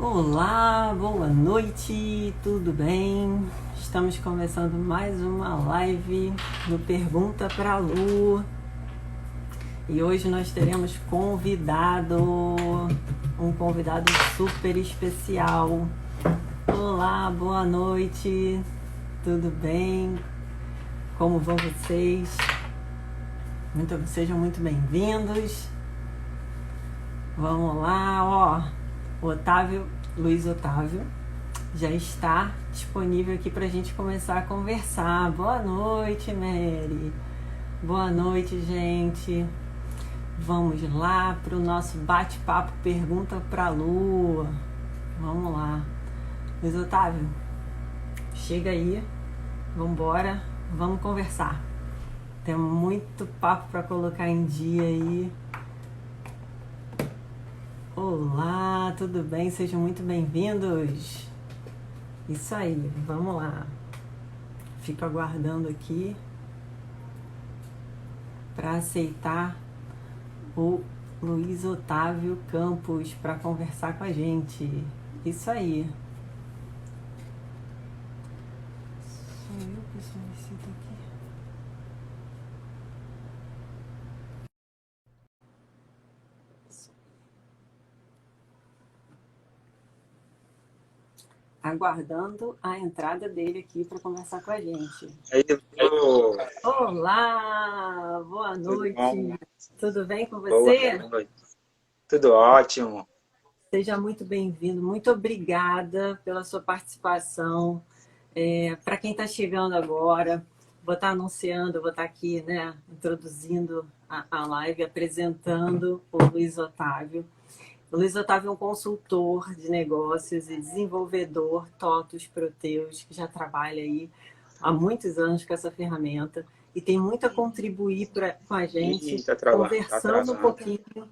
Olá, boa noite, tudo bem? Estamos começando mais uma live no Pergunta pra Lu. E hoje nós teremos um convidado super especial. Olá, boa noite, tudo bem? Como vão vocês? Sejam muito bem-vindos. Vamos lá, ó. Luiz Otávio já está disponível aqui para a gente começar a conversar. Boa noite, Mary. Boa noite, gente. Vamos lá para o nosso bate-papo Pergunta para a Lua. Vamos lá. Luiz Otávio, chega aí. Vamos embora. Vamos conversar. Tem muito papo para colocar em dia aí. Olá, tudo bem? Sejam muito bem-vindos. Isso aí, vamos lá. Fico aguardando aqui para aceitar o Luiz Otávio Campos para conversar com a gente. Isso aí. Sou eu que solicito aqui. Aguardando a entrada dele aqui para conversar com a gente. Olá, boa noite. Tudo bem com você? Boa noite. Tudo ótimo. Seja muito bem-vindo. Muito obrigada pela sua participação. Para quem está chegando agora, vou estar anunciando, vou estar aqui, né, introduzindo a live, apresentando o Luiz Otávio. O Luiz Otávio é um consultor de negócios e desenvolvedor TOTUS Proteus, que já trabalha aí há muitos anos com essa ferramenta e tem muito a contribuir com a gente, conversando um pouquinho.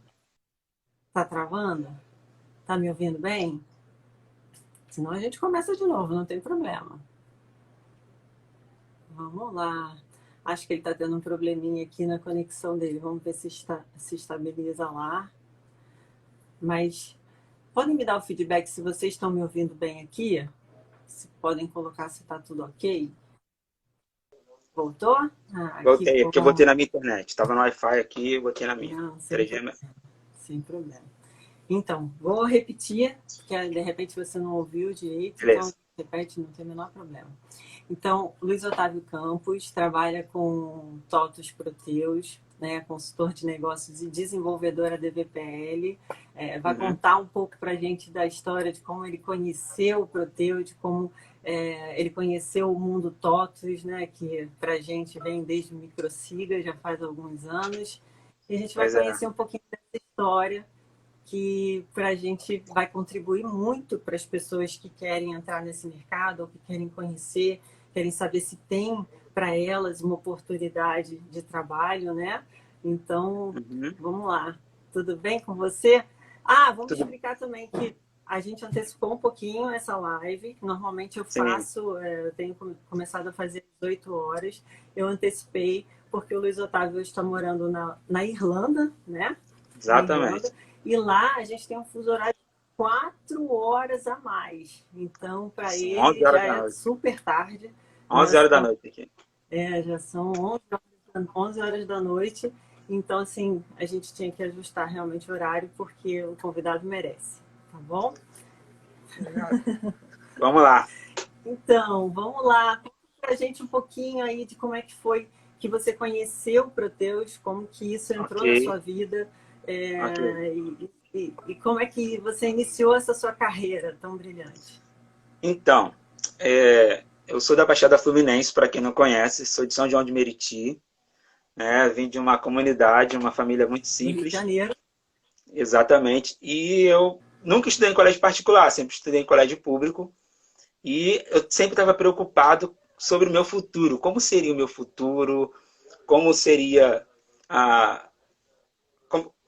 Tá travando? Tá me ouvindo bem? Senão a gente começa de novo, não tem problema. Vamos lá. Acho que ele está tendo um probleminha aqui na conexão dele. Vamos ver se estabiliza lá. Mas podem me dar o feedback se vocês estão me ouvindo bem aqui? Se podem colocar se está tudo ok? Voltou? Voltei, porque eu botei na minha internet. Estava no Wi-Fi aqui, eu botei na minha. Não, 3G. Sem problema. Então, vou repetir, porque de repente você não ouviu direito, Beleza. então repete, não tem o menor problema. Então, Luiz Otávio Campos trabalha com TOTUS Proteus, né, consultor de negócios e desenvolvedora DVPL. Vai contar um pouco para a gente da história de como ele conheceu o Proteus, de como ele conheceu o mundo TOTUS, né, que para a gente vem desde o Microsiga, já faz alguns anos. E a gente vai conhecer um pouquinho dessa história, que para a gente vai contribuir muito para as pessoas que querem entrar nesse mercado ou que querem conhecer, querem saber se tem para elas uma oportunidade de trabalho, né? Então, vamos lá. Tudo bem com você? Vamos explicar também que a gente antecipou um pouquinho essa live. Normalmente eu faço, eu tenho começado a fazer às 8 horas. Eu antecipei porque o Luiz Otávio está morando na Irlanda, né? Exatamente. E lá a gente tem um fuso horário de 4 horas a mais. Então, para ele já é super tarde. 11 horas da noite aqui. Já são 11 horas da noite. Então, assim, a gente tinha que ajustar realmente o horário, porque o convidado merece. Tá bom? Vamos lá. Então, vamos lá. Conta pra gente um pouquinho aí de como é que foi que você conheceu o Proteus, como que isso entrou na sua vida. E como é que você iniciou essa sua carreira tão brilhante? Então, eu sou da Baixada Fluminense, para quem não conhece, sou de São João de Meriti, né? Vim de uma comunidade, uma família muito simples. Rio de Janeiro. Exatamente. E eu nunca estudei em colégio particular, sempre estudei em colégio público. E eu sempre estava preocupado sobre o meu futuro. Como seria o meu futuro? Como seria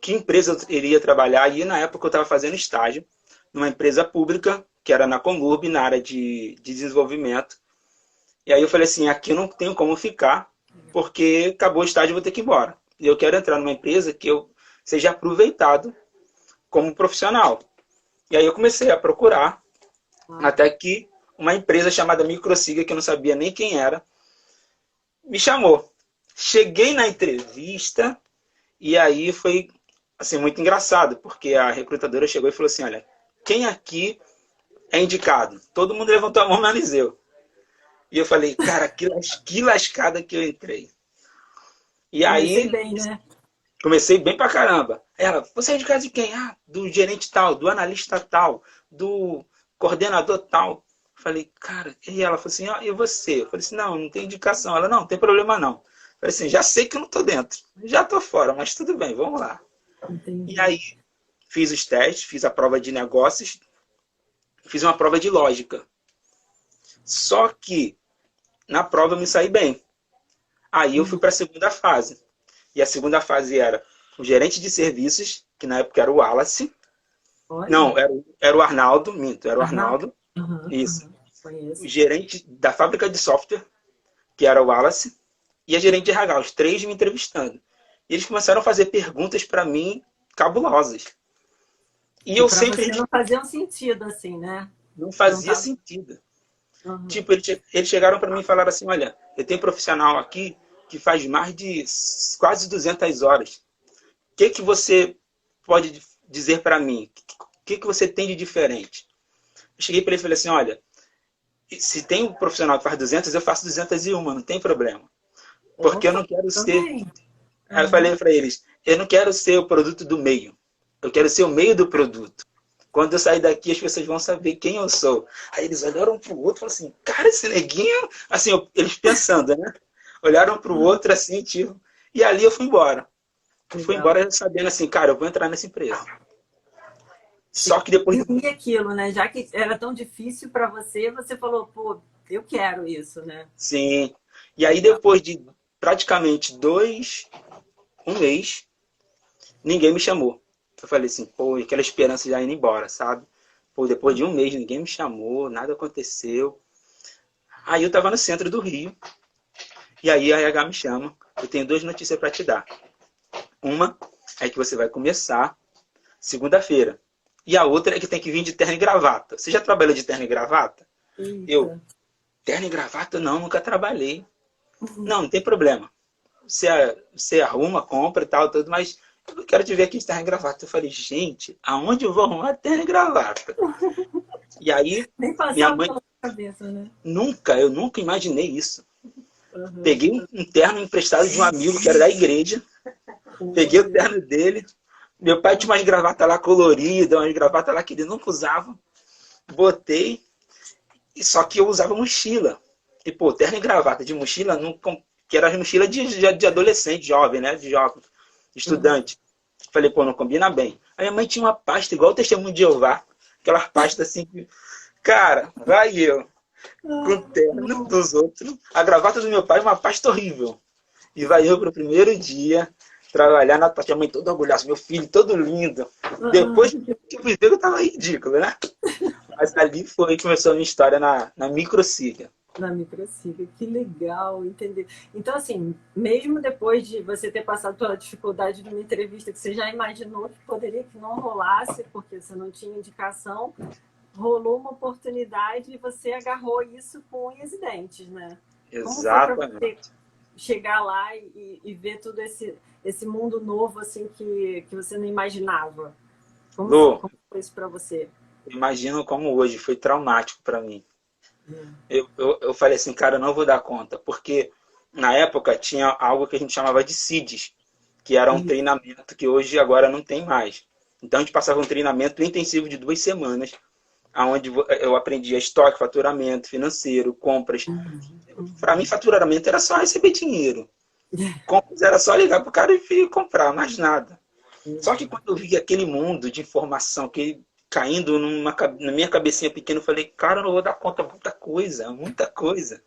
que empresa eu iria trabalhar? E na época eu estava fazendo estágio numa empresa pública, que era na Conlurb, na área de desenvolvimento. E aí eu falei assim, aqui eu não tenho como ficar, porque acabou o estágio e vou ter que ir embora. E eu quero entrar numa empresa que eu seja aproveitado como profissional. E aí eu comecei a procurar, Ah, até que uma empresa chamada Microsiga, que eu não sabia nem quem era, me chamou. Cheguei na entrevista e aí foi assim, muito engraçado, porque a recrutadora chegou e falou assim, olha, quem aqui é indicado? Todo mundo levantou a mão, menos eu. E eu falei, cara, que lascada que eu entrei. E comecei aí bem, né? comecei bem pra caramba. Ela, você é indicado de quem? Ah, do gerente tal, do analista tal, do coordenador tal. Falei, cara, e ela falou assim, ah, e você? Eu falei assim, não, não tem indicação. Ela, não, não tem problema não. Eu falei assim, já sei que eu não tô dentro, já tô fora, mas tudo bem, vamos lá. E Entendi. aí fiz os testes, fiz a prova de negócios, fiz uma prova de lógica. Só que na prova eu me saí bem. Aí eu fui Uhum. para a segunda fase. E a segunda fase era o gerente de serviços, que na época era o Wallace. Olha, Não, era o Arnaldo, minto, era o Arnaldo. Arnaldo. Aham, Isso. aham. O Conheço. gerente da fábrica de software, que era o Wallace, e a gerente de RH, os três me entrevistando. E eles começaram a fazer perguntas para mim cabulosas. E E eu para sempre você não fazia um sentido assim, né? não Não fazia tava. sentido. Aham. Tipo, eles chegaram para mim e falaram assim, olha, eu tenho um profissional aqui que faz mais de quase 200 horas. O que você pode dizer para mim? O que você tem de diferente? Eu cheguei para ele e falei assim, olha, se tem um profissional que faz 200, eu faço 201, não tem problema. Porque eu não Opa, quero ser... também. Aí eu Aham. falei para eles, eu não quero ser o produto do meio. Eu quero ser o meio do produto. Quando eu sair daqui, as pessoas vão saber quem eu sou. Aí eles olharam um pro outro e falaram assim, cara, esse neguinho... Assim, eles pensando, né? Olharam pro outro assim, tipo... E ali eu fui embora. Fui Legal. embora sabendo assim, cara, eu vou entrar nessa empresa. Só que depois de... E aquilo, né? Já que era tão difícil para você, você falou, pô, eu quero isso, né? Sim. E aí Legal. depois de praticamente um mês, ninguém me chamou. Eu falei assim, pô, aquela esperança já indo embora, sabe? Pô, depois de um mês ninguém me chamou, nada aconteceu. Aí eu tava no centro do Rio, e aí a RH me chama. Eu tenho duas notícias para te dar. Uma é que você vai começar segunda-feira. E a outra é que tem que vir de terno e gravata. Você já trabalhou de terno e gravata? Eu, Eita. terno e gravata não, nunca trabalhei. Não, não tem problema. Você arruma, compra e tal, tudo, mas eu quero te ver aqui de terno e gravata. Eu falei, gente, aonde eu vou arrumar terno e gravata? E aí, Nem minha passava mãe, pela cabeça, né? eu nunca imaginei isso. Aham. Peguei um terno emprestado de um amigo que era da igreja, peguei o Olha. terno dele. Meu pai tinha umas gravatas lá coloridas, umas gravatas lá que ele nunca usava. Botei, e só que eu usava mochila. E, pô, terno e gravata de mochila, não, que era mochila de adolescente, jovem, né? De jovem, Aham. estudante. Falei, pô, não combina bem. A minha mãe tinha uma pasta igual o Testemunho de Jeová. Aquelas pastas assim, cara, vai eu, com o Ah, terno não. dos outros. A gravata do meu pai é uma pasta horrível. E vai eu pro primeiro dia trabalhar na pasta. A mãe toda orgulhosa, meu filho todo lindo. Ah, Depois que eu fui ver, eu tava ridículo, né? Mas ali foi que começou a minha história na microsiga. na microciclo, que legal, entender. Então, assim, mesmo depois de você ter passado pela dificuldade de uma entrevista que você já imaginou que poderia que não rolasse, porque você não tinha indicação, rolou uma oportunidade e você agarrou isso com unhas e dentes, né? Como foi para você Exatamente. chegar lá e ver todo esse mundo novo assim que você não imaginava? Lu, Como foi isso para você? imagino como hoje, foi traumático para mim. Hum. Eu falei assim, cara, eu não vou dar conta, porque na época tinha algo que a gente chamava de CIDs, que era um Uhum. treinamento que hoje agora não tem mais. Então a gente passava um treinamento intensivo de 2 semanas, onde eu aprendia estoque, faturamento financeiro, compras. Para mim, faturamento era só receber dinheiro. Compras era só ligar pro cara e comprar, mais nada. Só que Uhum. quando eu vi aquele mundo de informação que caindo na minha cabecinha pequena, eu falei, cara, eu não vou dar conta, muita coisa, muita coisa.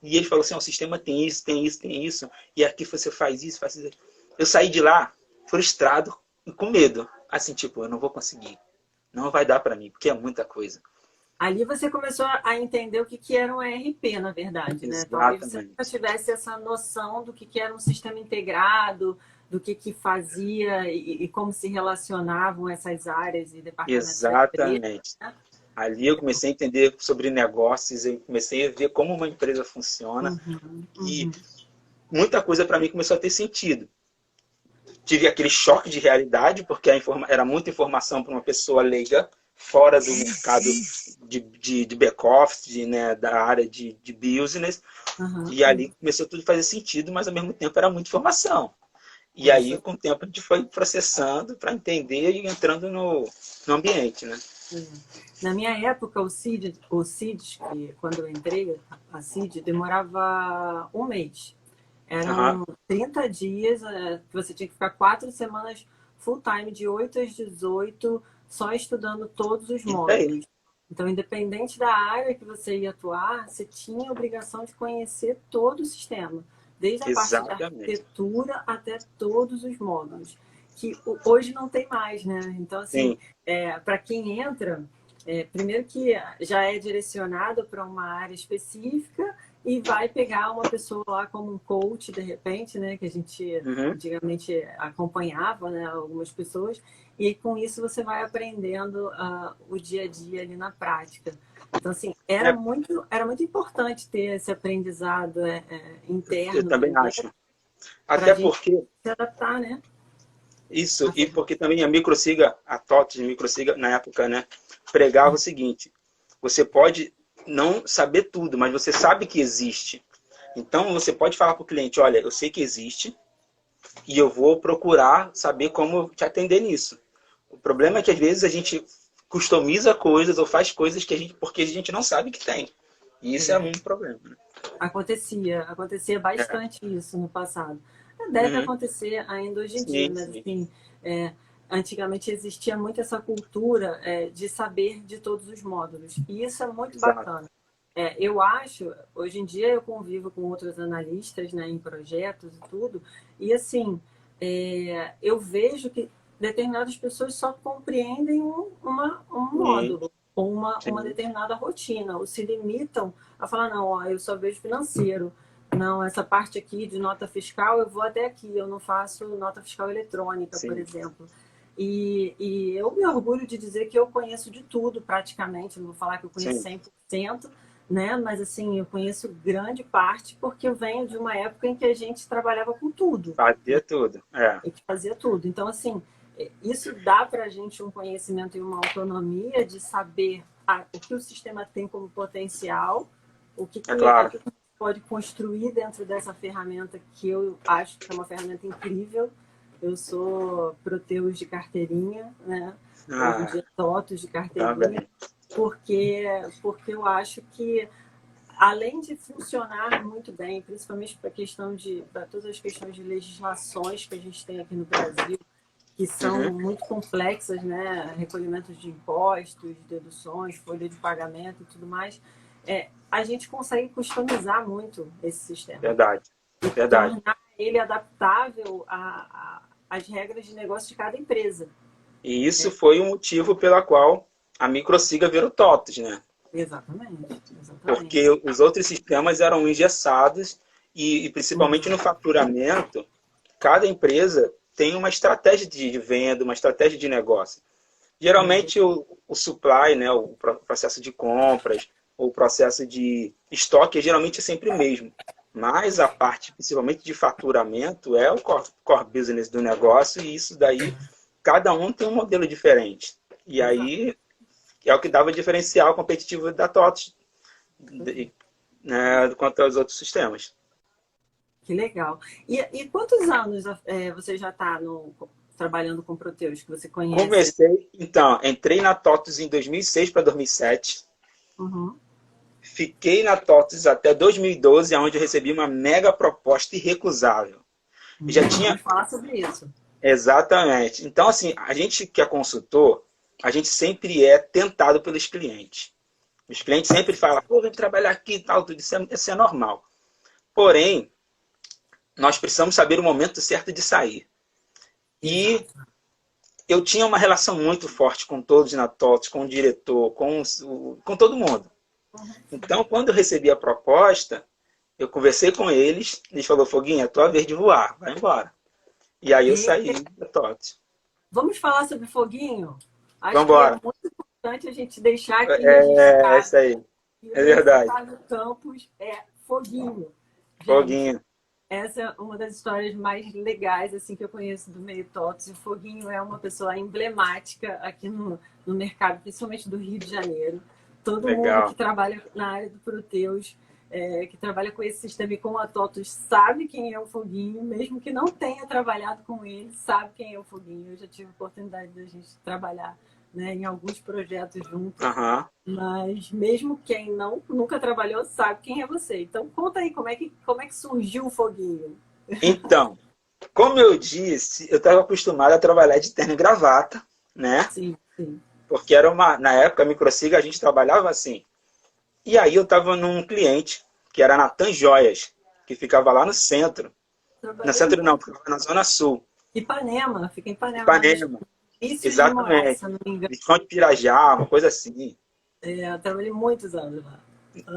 E ele falou assim, o sistema tem isso, tem isso, tem isso, e aqui você faz isso, faz isso. Eu saí de lá frustrado e com medo. Assim, tipo, eu não vou conseguir. Não vai dar para mim, porque é muita coisa. Ali você começou a entender o que que era um ERP, na verdade, né? Talvez você nunca Exatamente. tivesse essa noção do que era um sistema integrado, do que fazia e como se relacionavam essas áreas e departamentos da empresa, Exatamente. né? Ali eu comecei a entender sobre negócios, eu comecei a ver como uma empresa funciona Uhum, e uhum. muita coisa para mim começou a ter sentido. Tive aquele choque de realidade, porque era muita informação para uma pessoa leiga, fora do mercado de back-office, né, da área de business, Aham, e ali aham. começou tudo a fazer sentido, mas ao mesmo tempo era muita informação. E aí, Isso. com o tempo, a gente foi processando para entender e entrando no ambiente, né? É. Na minha época, o CID, que quando eu entrei, a CID demorava um mês. Aham. Eram 30 dias, que você tinha que ficar 4 semanas full time, de 8 às 18, só estudando todos os E daí? módulos. Então, independente da área que você ia atuar, você tinha a obrigação de conhecer todo o sistema, desde a parte de Exatamente. arquitetura até todos os módulos, que hoje não tem mais, né? Então, assim, Sim. para quem entra, primeiro que já é direcionado para uma área específica e vai pegar uma pessoa lá como um coach, de repente, né, que a gente Uhum. antigamente acompanhava, né, algumas pessoas, e com isso você vai aprendendo o dia a dia ali na prática. Então, assim, É, era muito importante ter esse aprendizado eu interno também primeiro, acho. para a Até gente porque se adaptar, né, isso, à e ferramenta. porque também a Microsiga, a TOTS de Microsiga, na época, né, pregava o seguinte: você pode não saber tudo, mas você sabe que existe. Então você pode falar para o cliente: olha, eu sei que existe e eu vou procurar saber como te atender nisso. O problema é que às vezes a gente customiza coisas ou faz coisas que porque a gente não sabe que tem. E isso é um problema. Né? Acontecia É. bastante isso no passado. Deve Uhum. acontecer ainda hoje em dia, Sim, mas sim. assim, é, antigamente existia muito essa cultura de saber de todos os módulos. E isso é muito Exato. bacana. Eu acho, hoje em dia eu convivo com outros analistas, né, em projetos e tudo, e assim, eu vejo que determinadas pessoas só compreendem um Sim, módulo ou uma sim, determinada rotina, ou se limitam a falar, não, ó, eu só vejo financeiro, não, essa parte aqui de nota fiscal eu vou até aqui, eu não faço nota fiscal eletrônica, por sim. exemplo. E eu me orgulho de dizer que eu conheço de tudo praticamente, não vou falar que eu conheço Sim. 100%, né? Mas assim, eu conheço grande parte porque eu venho de uma época em que a gente trabalhava com tudo, Fazia né? tudo. É. E que fazia tudo. Então, assim, isso dá para a gente um conhecimento e uma autonomia de saber o que o sistema tem como potencial, É claro. o que pode construir dentro dessa ferramenta que eu acho que é uma ferramenta incrível. Eu sou Proteus de carteirinha, né? Hoje em Ah, dia, TOTOS de carteirinha, também. porque, porque eu acho que além de funcionar muito bem, principalmente para todas as questões de legislações que a gente tem aqui no Brasil, que Uhum. são muito complexas, né? Recolhimentos de impostos, deduções, folha de pagamento e tudo mais, a gente consegue customizar muito esse sistema Verdade. e Verdade. tornar ele adaptável às regras de negócio de cada empresa. E isso foi o motivo pela qual a Microsiga virou TOTOS, né? Exatamente, Porque exatamente. os outros sistemas eram engessados e principalmente no Uhum. faturamento, cada empresa tem uma estratégia de venda, uma estratégia de negócio. Geralmente o supply, né, o processo de compras, o processo de estoque, geralmente é sempre o mesmo. Mas a parte, principalmente de faturamento, é o core business do negócio e isso daí, cada um tem um modelo diferente. E Exato. aí é o que dava diferencial competitivo da TOTS, né, quanto aos outros sistemas. Que legal. E quantos anos você já está trabalhando com Proteus, que você conhece? Comecei, então, entrei na TOTS em 2006 para 2007. Uhum. Fiquei na TOTS até 2012, onde eu recebi uma mega proposta irrecusável. Já tinha Vamos falar sobre isso. exatamente. Então, assim, a gente que é consultor, a gente sempre é tentado pelos clientes. Os clientes sempre falam, pô, vem trabalhar aqui e tal, tudo isso é normal. Porém, nós precisamos saber o momento certo de sair. E Exato. eu tinha uma relação muito forte com todos na TOTS, com o diretor, com todo mundo. Então, quando eu recebi a proposta, eu conversei com eles falaram, Foguinho, é tua vez de voar, vai embora. E aí eu E saí da TOTS. vamos falar sobre Foguinho? Acho Vamos que é embora. muito importante a gente deixar aqui É registrado isso aí. que É o Luiz verdade. Otávio Campos é Foguinho. Gente, Foguinho. essa é uma das histórias mais legais assim que eu conheço do meio TOTS. O Foguinho é uma pessoa emblemática aqui no mercado, principalmente do Rio de Janeiro. Todo mundo que Legal. trabalha na área do Proteus, que trabalha com esse sistema e com a TOTUS, sabe quem é o Foguinho, mesmo que não tenha trabalhado com ele, sabe quem é o Foguinho. Eu já tive a oportunidade de a gente trabalhar, né, em alguns projetos juntos, Uhum. mas mesmo quem nunca trabalhou sabe quem é você. Então conta aí como é que surgiu o Foguinho. Então, como eu disse, eu estava acostumado a trabalhar de terno e gravata, né? Sim, sim. Porque na época, a Microsiga, a gente trabalhava assim. E aí eu estava num cliente, que era Natan Joias, que ficava lá no centro. No Trabalhei centro não, muito. ficava na Zona Sul. Ipanema, fica em Ipanema, lá no Ipanema. início de Moraes, Exatamente. se eu não me engano. Visconde Pirajá, uma coisa assim. Eu trabalhei muitos anos lá.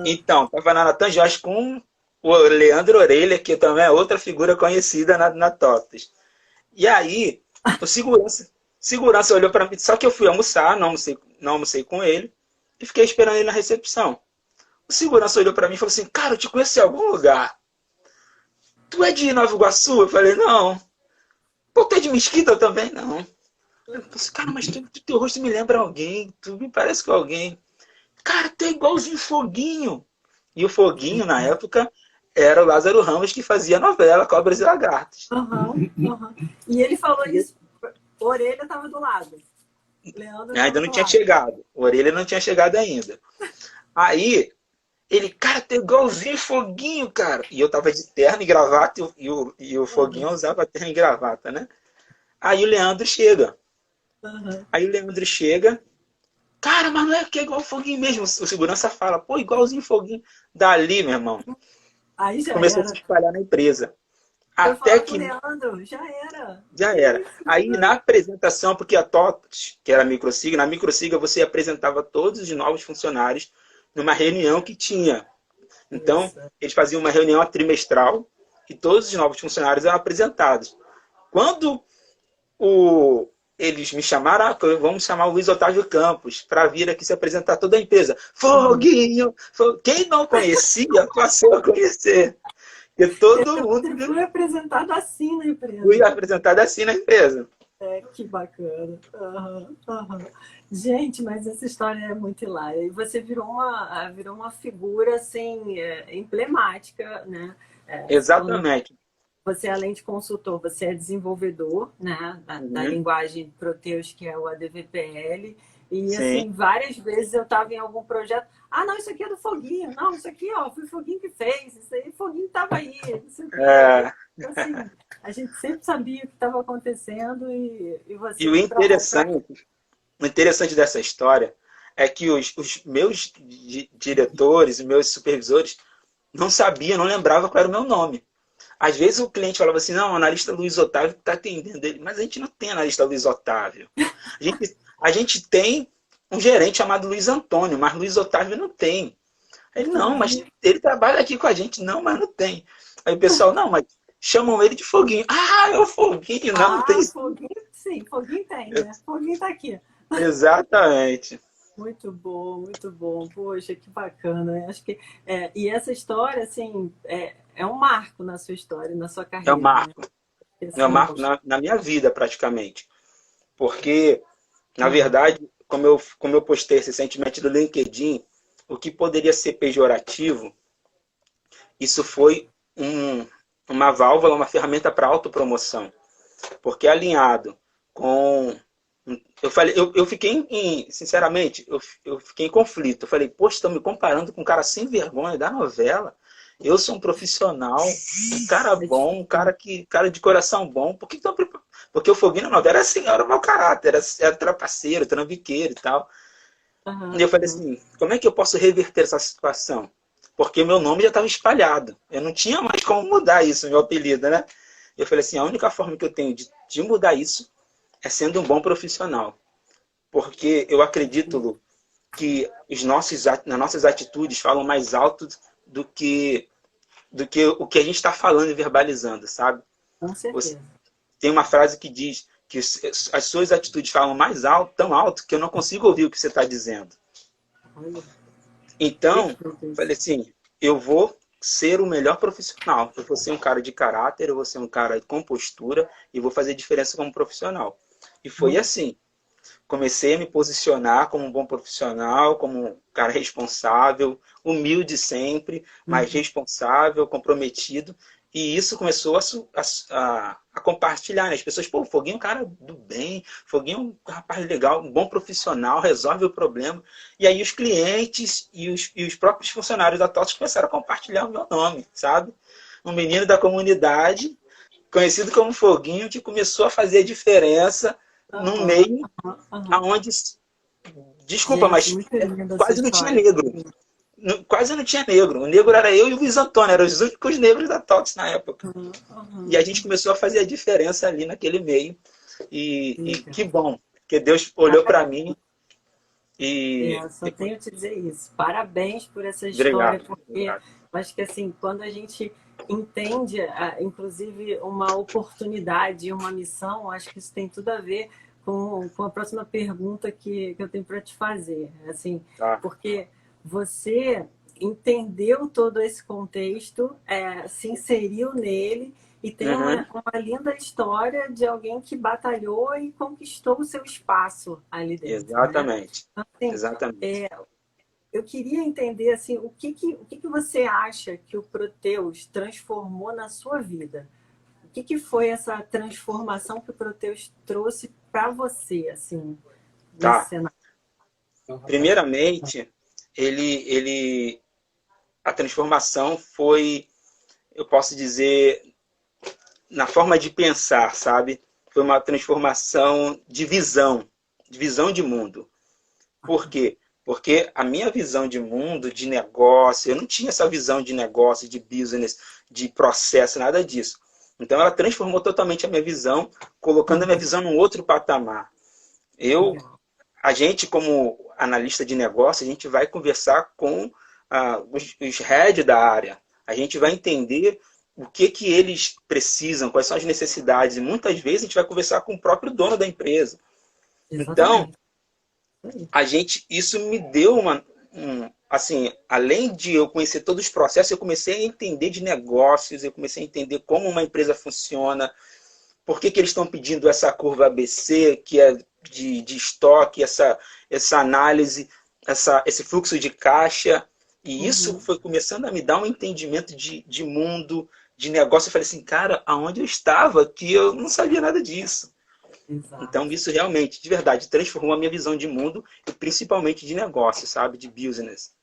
Então, estava na Natan Joias com o Leandro Orelha, que também é outra figura conhecida na TOTUS. E aí, o segurança olhou para mim, só que eu fui almoçar, não almocei com ele, e fiquei esperando ele na recepção. O segurança olhou para mim e falou assim, cara, eu te conheço em algum lugar. Tu é de Nova Iguaçu? Eu falei, não. Pô, tu é de Mesquita também? Não. Eu falei, cara, mas teu rosto me lembra alguém, tu me parece com alguém. Cara, tu é igualzinho Foguinho. E o Foguinho, na época, era o Lázaro Ramos que fazia a novela Cobras e Lagartos. Uhum, uhum. E ele falou isso, a orelha estava do lado. Leandro Ainda estava não do tinha lado. chegado. O Orelha não tinha chegado ainda. Aí, ele, cara, tá igualzinho Foguinho, cara. E eu tava de terno e gravata e o Foguinho usava terno e gravata, né? Aí o Leandro chega. Uhum. Aí o Leandro chega. Cara, mas não é que é igual o Foguinho mesmo. O segurança fala, pô, igualzinho Foguinho. Dali, meu irmão, Aí já começou a se era. espalhar na empresa. Foi Até falar com o que Leandro, já era. já Que era. isso? Aí na apresentação, porque a TOTUS, que era a Microsiga, na Microsiga você apresentava todos os novos funcionários numa reunião que tinha. Então, Isso. eles faziam uma reunião trimestral e todos os novos funcionários eram apresentados. Quando eles me chamaram, vamos chamar o Luiz Otávio Campos para vir aqui se apresentar toda a empresa. Foguinho! Quem não conhecia, passou a conhecer. E todo mundo Você foi apresentado assim na foi empresa. apresentado assim na empresa. Que bacana. Uhum, uhum. Gente, mas essa história é muito hilária. E você virou uma figura assim, emblemática, né? Exatamente. Você, além de consultor, você é desenvolvedor, né, da Uhum. linguagem Proteus, que é o ADVPL. E, Sim. assim, várias vezes eu estava em algum projeto. Ah, não, isso aqui é do Foguinho. Não, isso aqui, ó, foi o Foguinho que fez. Isso aí, o Foguinho estava aí. Não sei o quê. É, Assim, a gente sempre sabia o que estava acontecendo e e você o ir para interessante dessa história é que os meus diretores, os meus supervisores, não sabiam, não lembravam qual era o meu nome. Às vezes o cliente falava assim, não, o analista Luiz Otávio está atendendo ele. Mas a gente não tem analista Luiz Otávio. A gente tem um gerente chamado Luiz Antônio, mas Luiz Otávio não tem. Ele, não, mas Entendi. ele trabalha aqui com a gente. Não, mas não tem. Aí o pessoal, não, mas chamam ele de Foguinho. Ah, é o Foguinho. Não, não tem Ah, isso. Foguinho, sim, Foguinho tem, né? Foguinho está aqui. Exatamente. Muito bom, muito bom. Poxa, que bacana. Acho que e essa história, assim, é um marco na sua história, na sua É um carreira, né? marco. É um Assim, marco na minha vida, praticamente. Porque, na uhum, verdade, como eu postei recentemente no LinkedIn, o que poderia ser pejorativo, isso foi uma válvula, uma ferramenta para autopromoção. Porque alinhado com. Eu falei, eu fiquei sinceramente, eu fiquei em conflito. Eu falei, poxa, estão me comparando com um cara sem vergonha da novela. Eu sou um profissional, um cara é bom, difícil. cara de coração bom. Porque o Foguinho na novela era assim, era mau caráter, era trapaceiro, trambiqueiro e tal. E Aham, eu falei aham. assim, como é que eu posso reverter essa situação? Porque meu nome já estava espalhado. Eu não tinha mais como mudar isso, meu apelido, né? Eu falei assim, a única forma que eu tenho de mudar isso é sendo um bom profissional. Porque eu acredito, Lu, que as nossas atitudes falam mais alto do que o que a gente está falando e verbalizando, sabe? Com Você, certeza. tem uma frase que diz que as suas atitudes falam mais alto, tão alto, que eu não consigo ouvir o que você está dizendo. Olha, Então, perfeito isso. falei assim, eu vou ser o melhor profissional. Eu vou ser um cara de caráter, eu vou ser um cara com postura e vou fazer diferença como profissional. E foi Muito assim. Comecei a me posicionar como um bom profissional, como um cara responsável, humilde sempre, mas bom. responsável, comprometido. E isso começou a compartilhar, né? As pessoas, pô, o Foguinho é um cara do bem, o Foguinho é um rapaz legal, um bom profissional, resolve o problema. E aí os clientes e os próprios funcionários da TOTS começaram a compartilhar o meu nome, sabe? Um menino da comunidade, conhecido como Foguinho, que começou a fazer a diferença num Aham, meio aham, aham. aonde, desculpa, Gente, mas muito linda essa quase não tinha história. negro. Quase não tinha negro. O negro era eu e o Luiz Antônio, eram os únicos negros da TOTS na época. Aham, E a aham. gente começou a fazer a diferença ali naquele meio. E Legal. que bom, que Deus olhou para mim e, Só e. tenho a te dizer isso. Parabéns por essa história, Obrigado. porque Obrigado. eu acho que assim, quando a gente entende, inclusive, uma oportunidade, uma missão, acho que isso tem tudo a ver com a próxima pergunta que eu tenho para te fazer. Assim, Tá. porque você entendeu todo esse contexto, se inseriu nele e tem Uhum. uma linda história de alguém que batalhou e conquistou o seu espaço ali dentro, né? Exatamente. Assim, Exatamente. eu queria entender assim, o que você acha que o Proteus transformou na sua vida? O que foi essa transformação que o Proteus trouxe para você, assim, nesse Tá. cenário? Primeiramente, a transformação foi, eu posso dizer, na forma de pensar, sabe? Foi uma transformação de visão de mundo. Por quê? Porque a minha visão de mundo, de negócio, eu não tinha essa visão de negócio, de business, de processo, nada disso. Então ela transformou totalmente a minha visão, colocando a minha visão num outro patamar. Eu, Legal. a gente como analista de negócio, a gente vai conversar com os heads da área. A gente vai entender o que eles precisam, quais são as necessidades. E muitas vezes a gente vai conversar com o próprio dono da empresa. Então, Exatamente. Isso aí. isso me deu assim, além de eu conhecer todos os processos, eu comecei a entender de negócios, eu comecei a entender como uma empresa funciona, por que eles estão pedindo essa curva ABC, que é de estoque, essa análise, esse fluxo de caixa. E isso Uhum. foi começando a me dar um entendimento de mundo, de negócio. Eu falei assim, cara, aonde eu estava que eu não sabia nada disso. Então, Exato. isso realmente, de verdade, transformou a minha visão de mundo e principalmente de negócio, sabe? De business.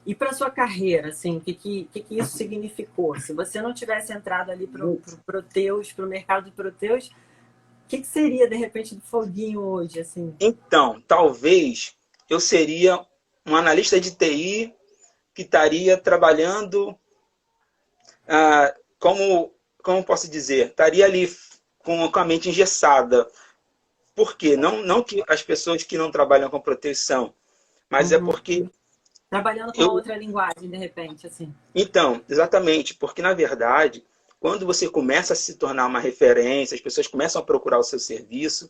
E para sua carreira, assim, o que isso significou? Se você não tivesse entrado ali para o Proteus, para o mercado de Proteus, que seria, de repente, do Foguinho hoje, assim? Então, talvez eu seria um analista de TI que estaria trabalhando, como posso dizer, estaria ali com a mente engessada. Por quê? Não que as pessoas que não trabalham com proteção, mas é Uhum. porque Trabalhando com uma eu. outra linguagem, de repente, assim. Então, exatamente, porque na verdade, quando você começa a se tornar uma referência, as pessoas começam a procurar o seu serviço,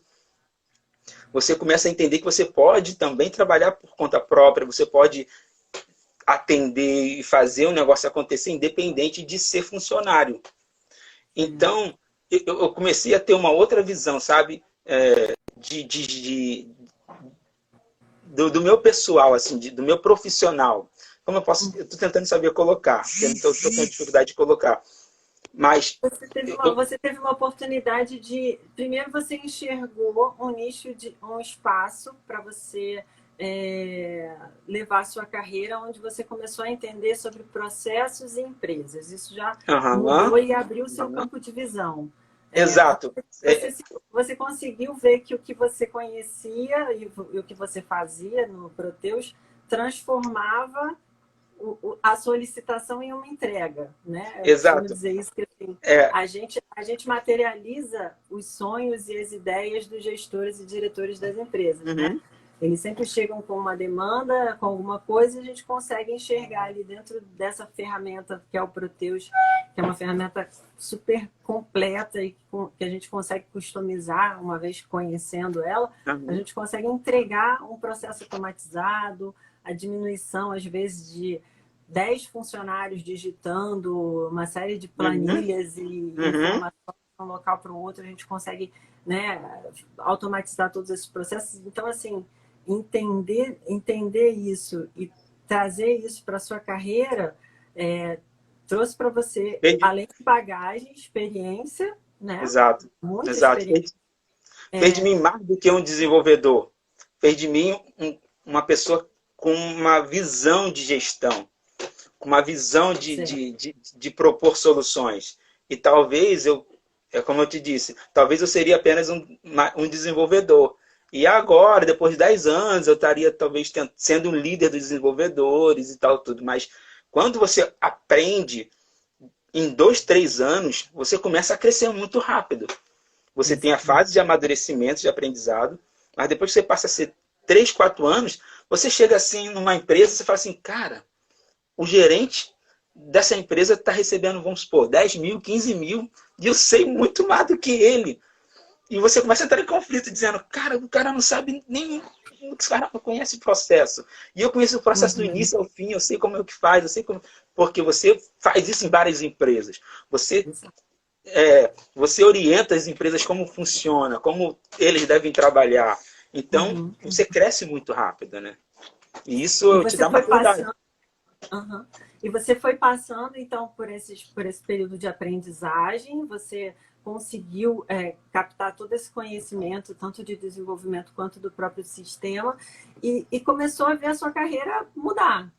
você começa a entender que você pode também trabalhar por conta própria, você pode atender e fazer o negócio acontecer independente de ser funcionário. É. Então, eu comecei a ter uma outra visão, sabe? De, de, de, do meu pessoal, assim, do meu profissional. Como eu posso. Eu estou tentando saber colocar, estou tendo dificuldade de colocar. Mas. Eu, Você teve uma oportunidade de. Primeiro, você enxergou um nicho, um espaço para você levar a sua carreira, onde você começou a entender sobre processos e empresas. Isso já aham, mudou e abriu o seu campo de visão. exato. Você, você conseguiu ver que o que você conhecia e o que você fazia no Proteus transformava a solicitação em uma entrega, né? Eu costumo Exato. dizer isso, que assim, É, a gente materializa os sonhos e as ideias dos gestores e diretores das empresas, né? uhum, Eles sempre chegam com uma demanda, com alguma coisa, e a gente consegue enxergar ali dentro dessa ferramenta que é o Proteus, que é uma ferramenta super completa e que a gente consegue customizar uma vez conhecendo ela, a uhum, gente consegue entregar um processo automatizado, a diminuição, às vezes, de 10 funcionários digitando uma série de uhum, planilhas e uhum. informações de um local para o outro, a gente consegue, né, automatizar todos esses processos. Então, assim, entender isso e trazer isso para a sua carreira trouxe para você, Fez- além de bagagem, experiência, né? Exato, Muita exato. experiência. Fez de mim mais do que um desenvolvedor. Fez de mim uma pessoa com uma visão de gestão, com uma visão de propor soluções. E talvez é como eu te disse, talvez eu seria apenas um desenvolvedor. E agora, depois de 10 anos, eu estaria talvez sendo um líder dos desenvolvedores e tal, tudo. Mas quando você aprende, em 2, 3 anos, você começa a crescer muito rápido. Você tem a Exatamente. fase de amadurecimento, de aprendizado, mas depois que você passa a ser 3, 4 anos, você chega assim numa empresa e você fala assim, cara, o gerente dessa empresa está recebendo, vamos supor, 10 mil, 15 mil, e eu sei muito mais do que ele. E você começa a entrar em conflito, dizendo, cara, o cara não sabe nem. O cara não conhece o processo. E eu conheço o processo do Uhum. início ao fim, eu sei como é o que faz, eu sei como. Porque você faz isso em várias empresas. Você orienta as empresas como funciona, como eles devem trabalhar. Então, Uhum. você cresce muito rápido, né? E E isso te você dá foi maturidade. passando. Uhum. E você foi passando, então, por esse período de aprendizagem, você conseguiu captar todo esse conhecimento, tanto de desenvolvimento quanto do próprio sistema, e começou a ver a sua carreira mudar,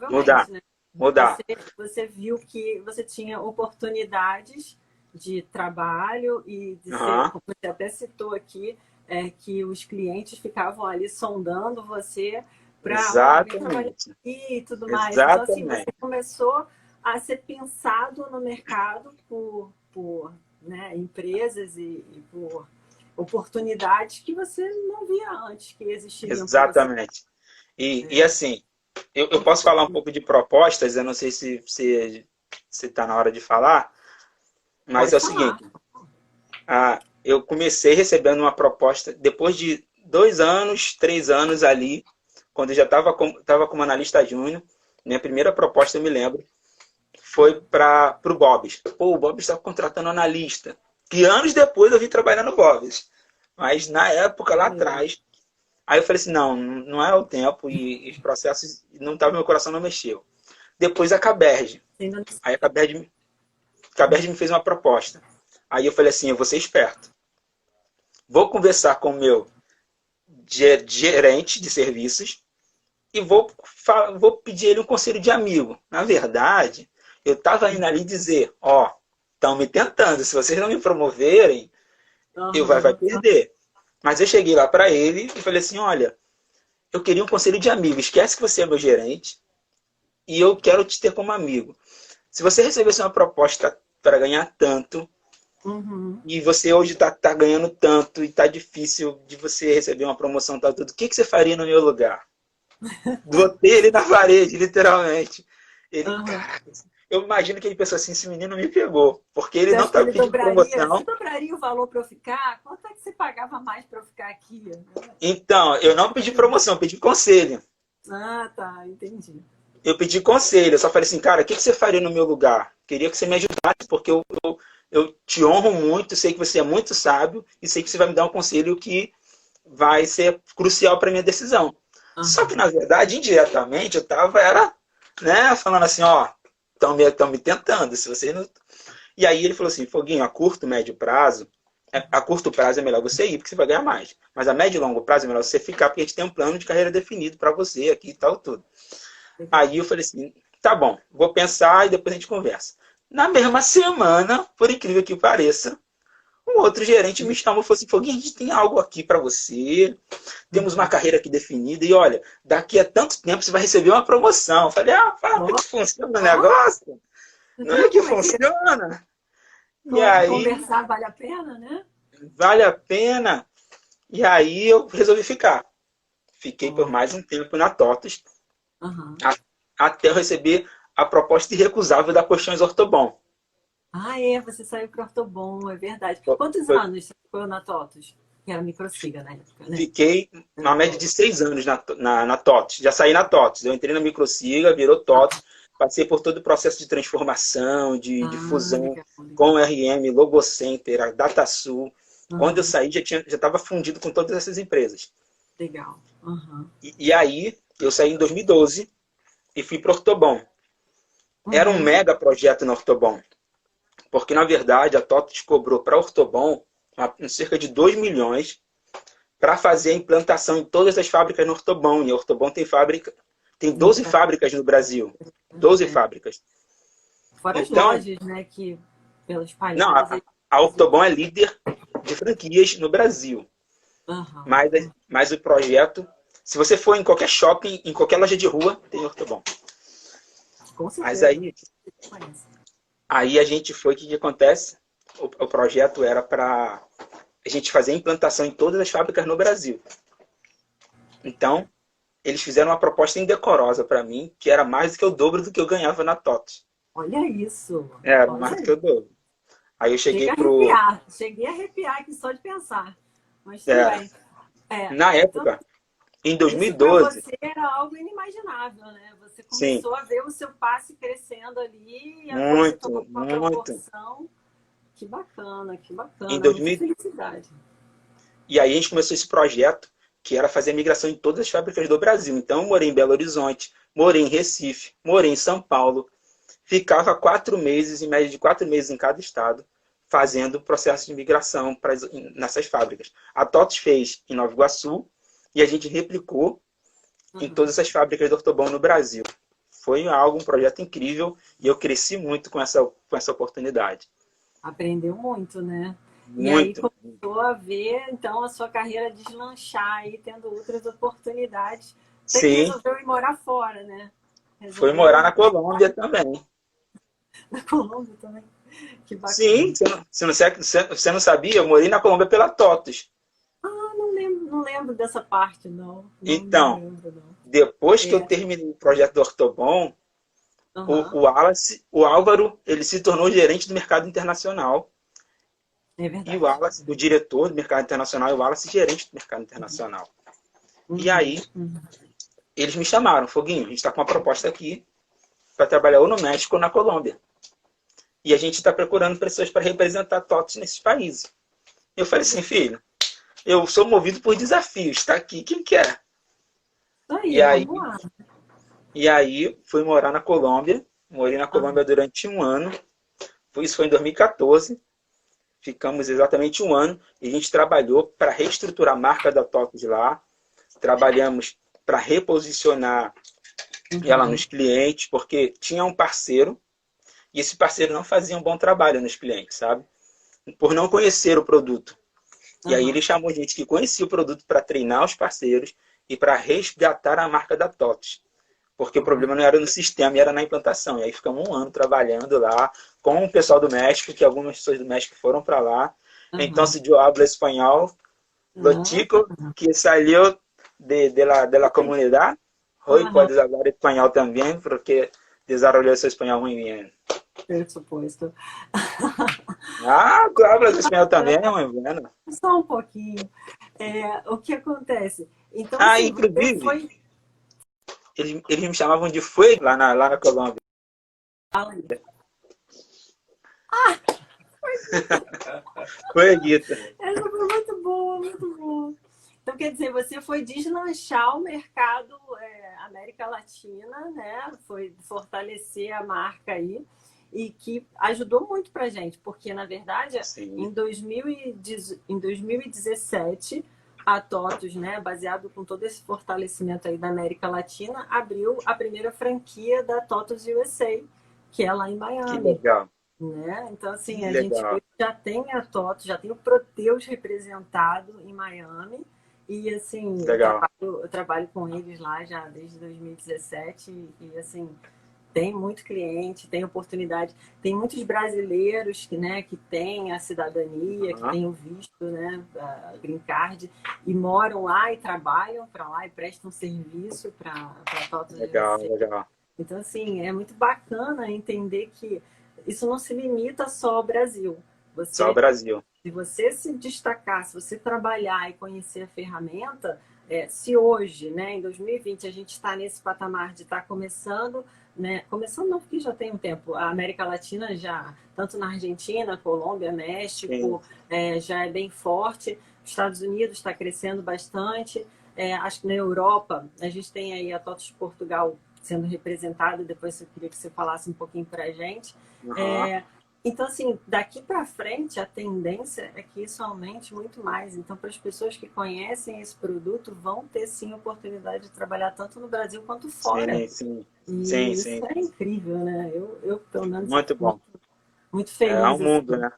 Mudar. provavelmente, né? Mudar. Você, você viu que você tinha oportunidades de trabalho e de ser, Uhum. como você até citou aqui, que os clientes ficavam ali sondando você para alguém trabalhar Exatamente. e tudo mais. Então, assim, você Exatamente. começou a ser pensado no mercado por né, empresas e por oportunidades que você não via antes que existiriam para você. Exatamente. E assim, eu Conta um posso falar um pouquinho. pouco de propostas, eu não sei se está na hora de falar, mas é Pode o seguinte, falar. eu comecei recebendo uma proposta, depois de 2 anos, 3 anos ali, quando eu já tava como analista júnior, minha primeira proposta, eu me lembro, foi para o Bob's. Pô, o Bob's estava contratando analista, que anos depois eu vim trabalhar no Bob's. Mas na época, lá Legal. atrás, aí eu falei assim, não, não é o tempo e os processos, não tava, meu coração não mexeu. Depois a Caberge. Ainda Aí a Caberge me fez uma proposta. Aí eu falei assim, eu vou ser esperto. Vou conversar com o meu gerente de serviços e vou pedir ele um conselho de amigo. Na verdade, eu estava indo ali dizer, ó, estão me tentando, se vocês não me promoverem, vai Aham. perder. Mas eu cheguei lá para ele e falei assim, olha, eu queria um conselho de amigo, esquece que você é meu gerente e eu quero te ter como amigo. Se você recebesse uma proposta para ganhar tanto, Uhum. e você hoje tá ganhando tanto e tá difícil de você receber uma promoção, tá tudo, o que você faria no meu lugar? Botei ele na parede, literalmente. Ele, Aham. caraca, eu imagino que ele pensou assim, esse menino me pegou, porque ele Você não acha que estava ele pedindo dobraria? Você promoção. dobraria o valor para eu ficar? Quanto é que você pagava mais para eu ficar aqui? Então, eu não pedi promoção, eu pedi conselho. Ah, tá, entendi. Eu pedi conselho, eu só falei assim, cara, o que você faria no meu lugar? Queria que você me ajudasse, porque eu te honro muito, sei que você é muito sábio e sei que você vai me dar um conselho que vai ser crucial para minha decisão. Só que, Aham. na verdade, indiretamente, eu tava, né, falando assim, ó, estão me tentando, se você não... E aí ele falou assim, Foguinho, a curto, médio prazo, a curto prazo é melhor você ir, porque você vai ganhar mais. Mas a médio e longo prazo é melhor você ficar, porque a gente tem um plano de carreira definido para você aqui e tal, tudo. Legal. Aí eu falei assim, tá bom, vou pensar e depois a gente conversa. Na mesma semana, por incrível que pareça, Um outro gerente me chamou e falou assim, Foguinho, a gente tem algo aqui para você, temos uma carreira aqui definida e olha, daqui a tanto tempo você vai receber uma promoção. Eu falei, fala Ó, que funciona o ó, negócio? Não é que como é que funciona? E aí, conversar vale a pena, né? vale a pena? E aí eu resolvi ficar. Fiquei por Ó, mais um tempo na TOTUS, aham. a- até eu receber a proposta irrecusável da Colchões Ortobon. Ah, é, você saiu para Ortobon, é verdade. Quantos Foi- anos você ficou na TOTUS? Que era microsiga na época, né? Fiquei Era uma média de TOTUS. 6 anos na TOTUS. Já saí na TOTUS. Eu entrei na Microsiga, virou TOTUS. Passei por todo o processo de transformação, de Ah, fusão legal, com legal. o RM, Logocenter, a DataSul. Quando eu Aham, saí, já estava fundido com todas essas empresas. legal. Aham. E aí, eu saí em 2012 e fui para o Ortobon. Era um Uhum. mega projeto na Ortobon, porque, na verdade, a TOTUS cobrou para a Ortobon cerca de 2 milhões para fazer a implantação em todas as fábricas no Ortobon. E a Ortobon tem 12 Eita, fábricas no Brasil. 12 é. fábricas. Fora as Então, lojas, né, que pelas não, espalhadas a, aí. a Ortobon é líder de franquias no Brasil. Aham, Mas o projeto, se você for em qualquer shopping, em qualquer loja de rua, tem Ortobon. com Mas certeza. aí a gente foi, o que acontece? O projeto era para a gente fazer a implantação em todas as fábricas no Brasil. Então, eles fizeram uma proposta indecorosa para mim, que era mais do que o dobro do que eu ganhava na TOTS. Olha isso. Era Olha mais do que o aí. dobro. Aí eu cheguei Chega a pro. arrepiar. Cheguei a arrepiar aqui só de pensar. Mas tudo É, bem. É, na então, época, em isso para 2012, você era algo inimaginável, né? Você sim, começou a ver o seu passe crescendo ali e a coisa tomou muito, uma muito. proporção. Que Em bacana, muita 2000, felicidade. e aí a gente começou esse projeto, que era fazer a migração em todas as fábricas do Brasil. Então, eu morei em Belo Horizonte, morei em Recife, morei em São Paulo, ficava 4 meses, em média de 4 meses em cada estado, fazendo o processo de migração nessas fábricas. A TOTS fez em Nova Iguaçu e a gente replicou em Uhum. todas as fábricas do Ortobon no Brasil. Foi algo, um projeto incrível e eu cresci muito com essa oportunidade. Aprendeu muito, né? E aí Muito. começou a ver, então, a sua carreira deslanchar aí, tendo outras oportunidades. Até que Sim, resolveu ir morar fora, né? fui morar Resolveu na Colômbia também. na Colômbia também. Que Sim, bacana. você não sabia? Eu morei na Colômbia pela TOTUS. Ah, não lembro dessa parte, não. Não Então, lembro, não. depois que eu É, terminei o projeto do Ortobon, aham, o Álvaro, ele se tornou gerente do mercado internacional. é E o verdade. Wallace, o diretor do mercado internacional, e o Wallace, gerente do mercado internacional. E Uhum, aí, uhum. eles me chamaram, Foguinho, a gente está com uma proposta aqui para trabalhar ou no México ou na Colômbia. E a gente está procurando pessoas para representar TOTS nesses países. Eu falei assim, filho, eu sou movido por desafios, está aqui, quem quer? Isso E aí, aí, vamos lá. e aí fui morar na Colômbia, morei na Aham, Colômbia durante um ano, isso foi em 2014, ficamos exatamente um ano, e a gente trabalhou para reestruturar a marca da TOTS lá, trabalhamos para reposicionar ela uhum, nos clientes, porque tinha um parceiro e esse parceiro não fazia um bom trabalho nos clientes, sabe? Por não conhecer o produto. E aí ele aham, chamou gente que conhecia o produto para treinar os parceiros e para resgatar a marca da TOTS. Porque o aham, problema não era no sistema, era na implantação. E aí ficamos um ano trabalhando lá com o pessoal do México, que algumas pessoas do México foram para lá. Então, aham. se eu hablo espanhol, lo Ah, chico que salió de la comunidad, hoy aham, puedes hablar español también porque desarrolló su español muy bien. pressuposto. Ah, hablas español también, muy bueno. Só um pouquinho. É, o que acontece? Então, Ah, assim, você inclusive, foi. eles me chamavam de Fuego lá na Colômbia. Fala aí. Fueguita. Essa foi muito boa, muito boa. Então, quer dizer, você foi deslanchar o mercado América Latina, né? Foi fortalecer a marca aí e que ajudou muito pra gente, porque, na verdade, Sim, em 2017, a TOTUS, né, baseado com todo esse fortalecimento aí da América Latina, abriu a primeira franquia da TOTUS USA, que é lá em que Miami, legal, né? Então, que assim, a gente legal. já tem a TOTO, já tem o Proteus representado em Miami. E assim, Legal. eu trabalho com eles lá já desde 2017 e assim, tem muito cliente, tem oportunidade, tem muitos brasileiros que, né, que têm a cidadania, que Aham. têm o visto, né, a Green Card, e moram lá e trabalham para lá e prestam serviço para a TOTO Legal, GRC. legal. Então, assim, é muito bacana entender que isso não se limita só ao Brasil. Só o Você Brasil. Se você se destacar, se você trabalhar e conhecer a ferramenta, se hoje, né, em 2020, a gente está nesse patamar de estar começando, né, começando não porque já tem um tempo, a América Latina já, tanto na Argentina, Colômbia, Sim. México, já é bem forte, Estados Unidos está crescendo bastante, acho que na Europa, a gente tem aí a TOTUS Portugal sendo representada, depois eu queria que você falasse um pouquinho para a gente. Aham. É, então, assim, daqui para frente, a tendência é que isso aumente muito mais. Então, para as pessoas que conhecem esse produto, vão ter sim oportunidade de trabalhar tanto no Brasil quanto fora. Sim, sim. Sim, E isso sim. é incrível, né? Eu pelo menos, eu Muito fico bom. muito É um feliz assim, mundo, né?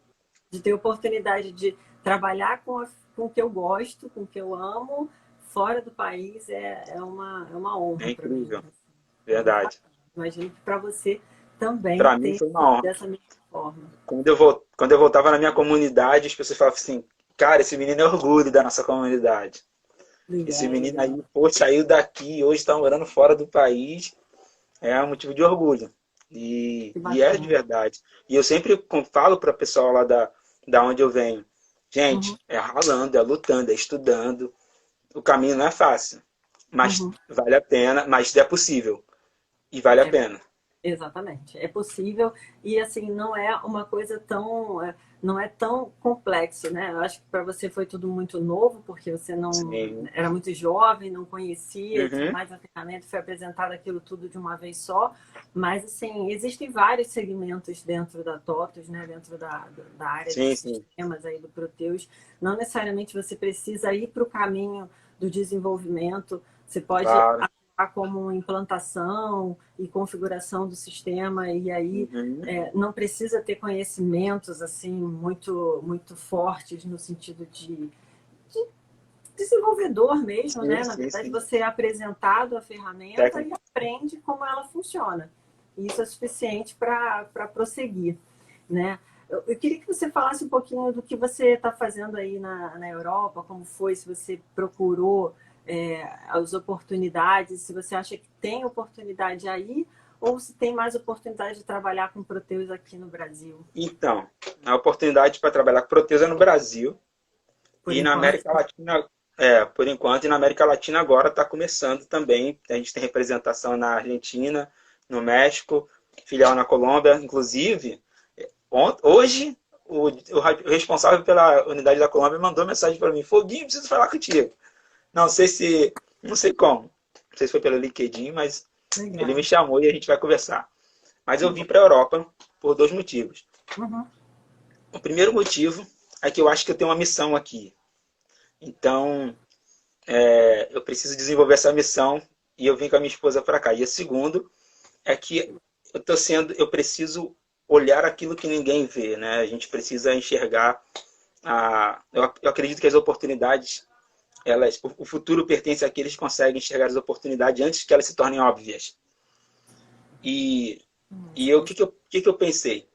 de ter oportunidade de trabalhar com o que eu gosto, com o que eu amo, fora do país. É uma É honra para mim. incrível. É muito Verdade. bacana. Imagino que para você também Para mim tenha foi uma sido honra. dessa mesma forma. Quando eu voltava na minha comunidade, as pessoas falavam assim, cara, esse menino é orgulho da nossa comunidade. Esse Legal, menino legal. aí, pô, saiu daqui, hoje está morando fora do país. É um motivo de orgulho. Que E é de bacana. verdade. E eu sempre falo para o pessoal lá da onde eu venho, Uhum, gente, é ralando, é lutando, é estudando. O caminho não é fácil, mas uhum. vale a pena, mas é possível. E vale a É, pena. exatamente. É possível e assim não é uma coisa tão não é tão complexo, né? Eu acho que para você foi tudo muito novo porque você não Sim. era muito jovem, não conhecia e tudo Uhum. mais a ferramenta foi apresentado aquilo tudo de uma vez só. Mas assim existem vários segmentos dentro da TOTUS, né? Dentro da área de Sim, sim. sistemas aí do Proteus. Não necessariamente você precisa ir para o caminho do desenvolvimento. Você pode Claro. como implantação e configuração do sistema e aí Uhum. não precisa ter conhecimentos assim muito fortes no sentido de desenvolvedor mesmo, Sim, né? Na sim, verdade, sim. você é apresentado a ferramenta e Técnico. aprende como ela funciona. E isso é suficiente para prosseguir, né? Eu queria que você falasse um pouquinho do que você está fazendo aí na Europa, como foi, se você procurou as oportunidades, se você acha que tem oportunidade aí, ou se tem mais oportunidade de trabalhar com Proteus aqui no Brasil, Então, a oportunidade para trabalhar com proteína no Brasil por e na enquanto. América Latina, por enquanto, e na América Latina agora está começando também. A gente tem representação na Argentina, no México, filial na Colômbia. Inclusive, hoje, o responsável pela unidade da Colômbia mandou mensagem para mim: Foguinho, preciso falar contigo. Não sei se, não sei como. Não sei se foi pelo LinkedIn, mas ele me Legal. chamou e a gente vai conversar. Mas Que eu vim bom. para a Europa por dois motivos. Uhum. O primeiro motivo é que eu acho que eu tenho uma missão aqui. Então, eu preciso desenvolver essa missão e eu vim com a minha esposa para cá. E o segundo é que eu preciso olhar aquilo que ninguém vê, né? A gente precisa enxergar eu acredito que as oportunidades, o futuro pertence àqueles que conseguem enxergar as oportunidades antes que elas se tornem óbvias. E, o que eu pensei?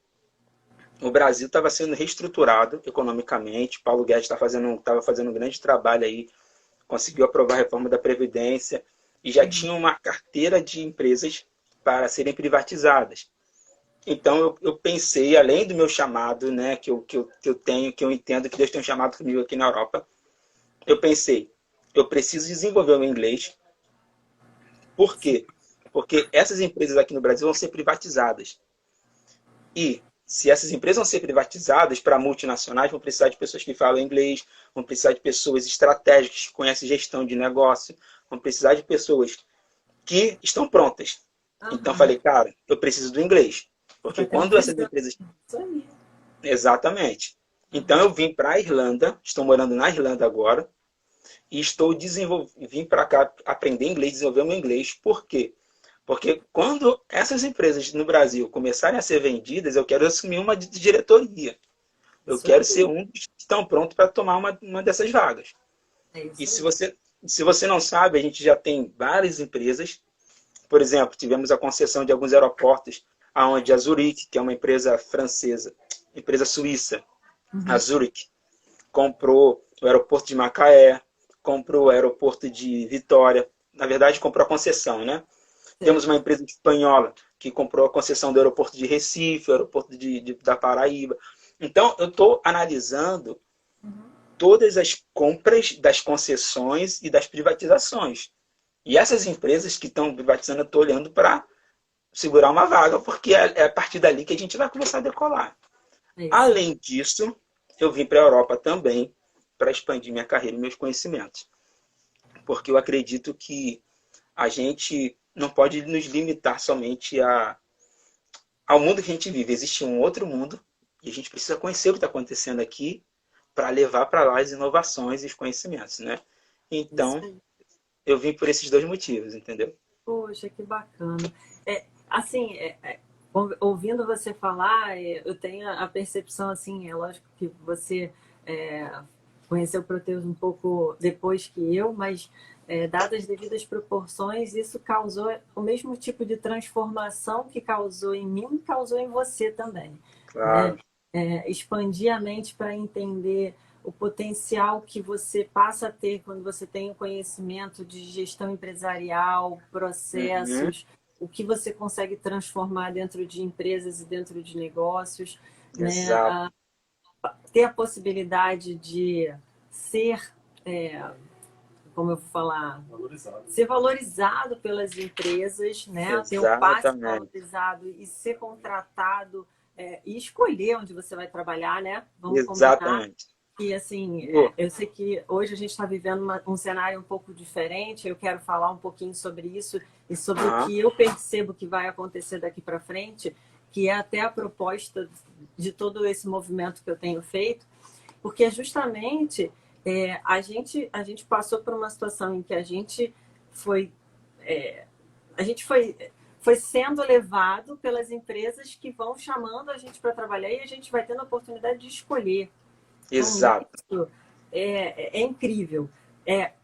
O Brasil estava sendo reestruturado economicamente, Paulo Guedes estava fazendo um grande trabalho aí, conseguiu aprovar a reforma da Previdência e já Uhum. tinha uma carteira de empresas para serem privatizadas. Então eu pensei, além do meu chamado, né, que eu tenho, que eu entendo que Deus tem um chamado comigo aqui na Europa, eu pensei, eu preciso desenvolver o meu inglês. Por Sim. quê? Porque essas empresas aqui no Brasil vão ser privatizadas. E se essas empresas vão ser privatizadas para multinacionais, vão precisar de pessoas que falam inglês, vão precisar de pessoas estratégicas que conhecem gestão de negócio, vão precisar de pessoas que estão prontas. Então Aham. falei, cara, eu preciso do inglês. Você está Porque tendo quando essas visão. empresas. Isso aí. Exatamente. Então Aham. eu vim para a Irlanda, estou morando na Irlanda agora, e vim para cá aprender inglês, desenvolver o meu inglês. Por quê? Porque quando essas empresas no Brasil começarem a ser vendidas, eu quero assumir uma diretoria. Eu Isso quero ser aí. um dos que estão prontos para tomar uma dessas vagas. É E isso se aí. você não sabe, a gente já tem várias empresas. Por exemplo, tivemos a concessão de alguns aeroportos, aonde a Zurich, que é uma empresa francesa, empresa suíça, a Uhum. Zurich, comprou o aeroporto de Macaé, comprou o aeroporto de Vitória. Na verdade, comprou a concessão, né? Temos uma Certo. empresa espanhola que comprou a concessão do aeroporto de Recife, o aeroporto da Paraíba. Então, eu estou analisando Uhum. todas as compras das concessões e das privatizações. E essas empresas que estão privatizando, eu estou olhando para segurar uma vaga, porque é a partir dali que a gente vai começar a decolar. É isso aí. Além disso, eu vim para a Europa também para expandir minha carreira e meus conhecimentos. Porque eu acredito que a gente não pode nos limitar somente ao mundo que a gente vive. Existe um outro mundo e a gente precisa conhecer o que está acontecendo aqui para levar para lá as inovações e os conhecimentos, né? Isso Então, aí. eu vim por esses dois motivos, entendeu? Poxa, que bacana. Assim, ouvindo você falar, eu tenho a percepção, assim, é lógico que você é, conheceu o Proteus um pouco depois que eu, mas dadas as devidas proporções, isso causou o mesmo tipo de transformação que causou em mim, causou em você também, né? Claro. Expandir a mente para entender o potencial que você passa a ter quando você tem o conhecimento de gestão empresarial, Uhum. processos, o que você consegue transformar dentro de empresas e dentro de negócios, né? Exato. Ter a possibilidade de ser, é, como eu vou falar, ser valorizado pelas empresas, né? Ter o passe Exatamente. valorizado e ser contratado e escolher onde você vai trabalhar, né? Vamos combinar. Exatamente. E assim, Pô, eu sei que hoje a gente está vivendo um cenário um pouco diferente. Eu quero falar um pouquinho sobre isso e sobre o aham, que eu percebo que vai acontecer daqui para frente, que é até a proposta de todo esse movimento que eu tenho feito, porque justamente a gente passou por uma situação em que foi, a gente foi sendo levado pelas empresas que vão chamando a gente para trabalhar e a gente vai tendo a oportunidade de escolher. Então, exato. isso é incrível.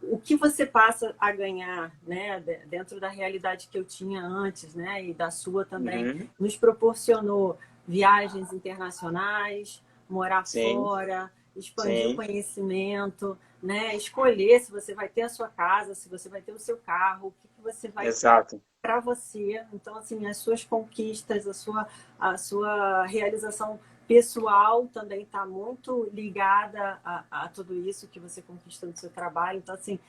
O que você passa a ganhar, né, dentro da realidade que eu tinha antes, né, e da sua também, Uhum. nos proporcionou viagens internacionais, morar Sim, fora, expandir o sim, conhecimento, né, escolher se você vai ter a sua casa, se você vai ter o seu carro, o que, que você vai ter exato. para você. Então, assim, as suas conquistas, a sua realização pessoal também está muito ligada a tudo isso que você conquista no seu trabalho. Então, assim,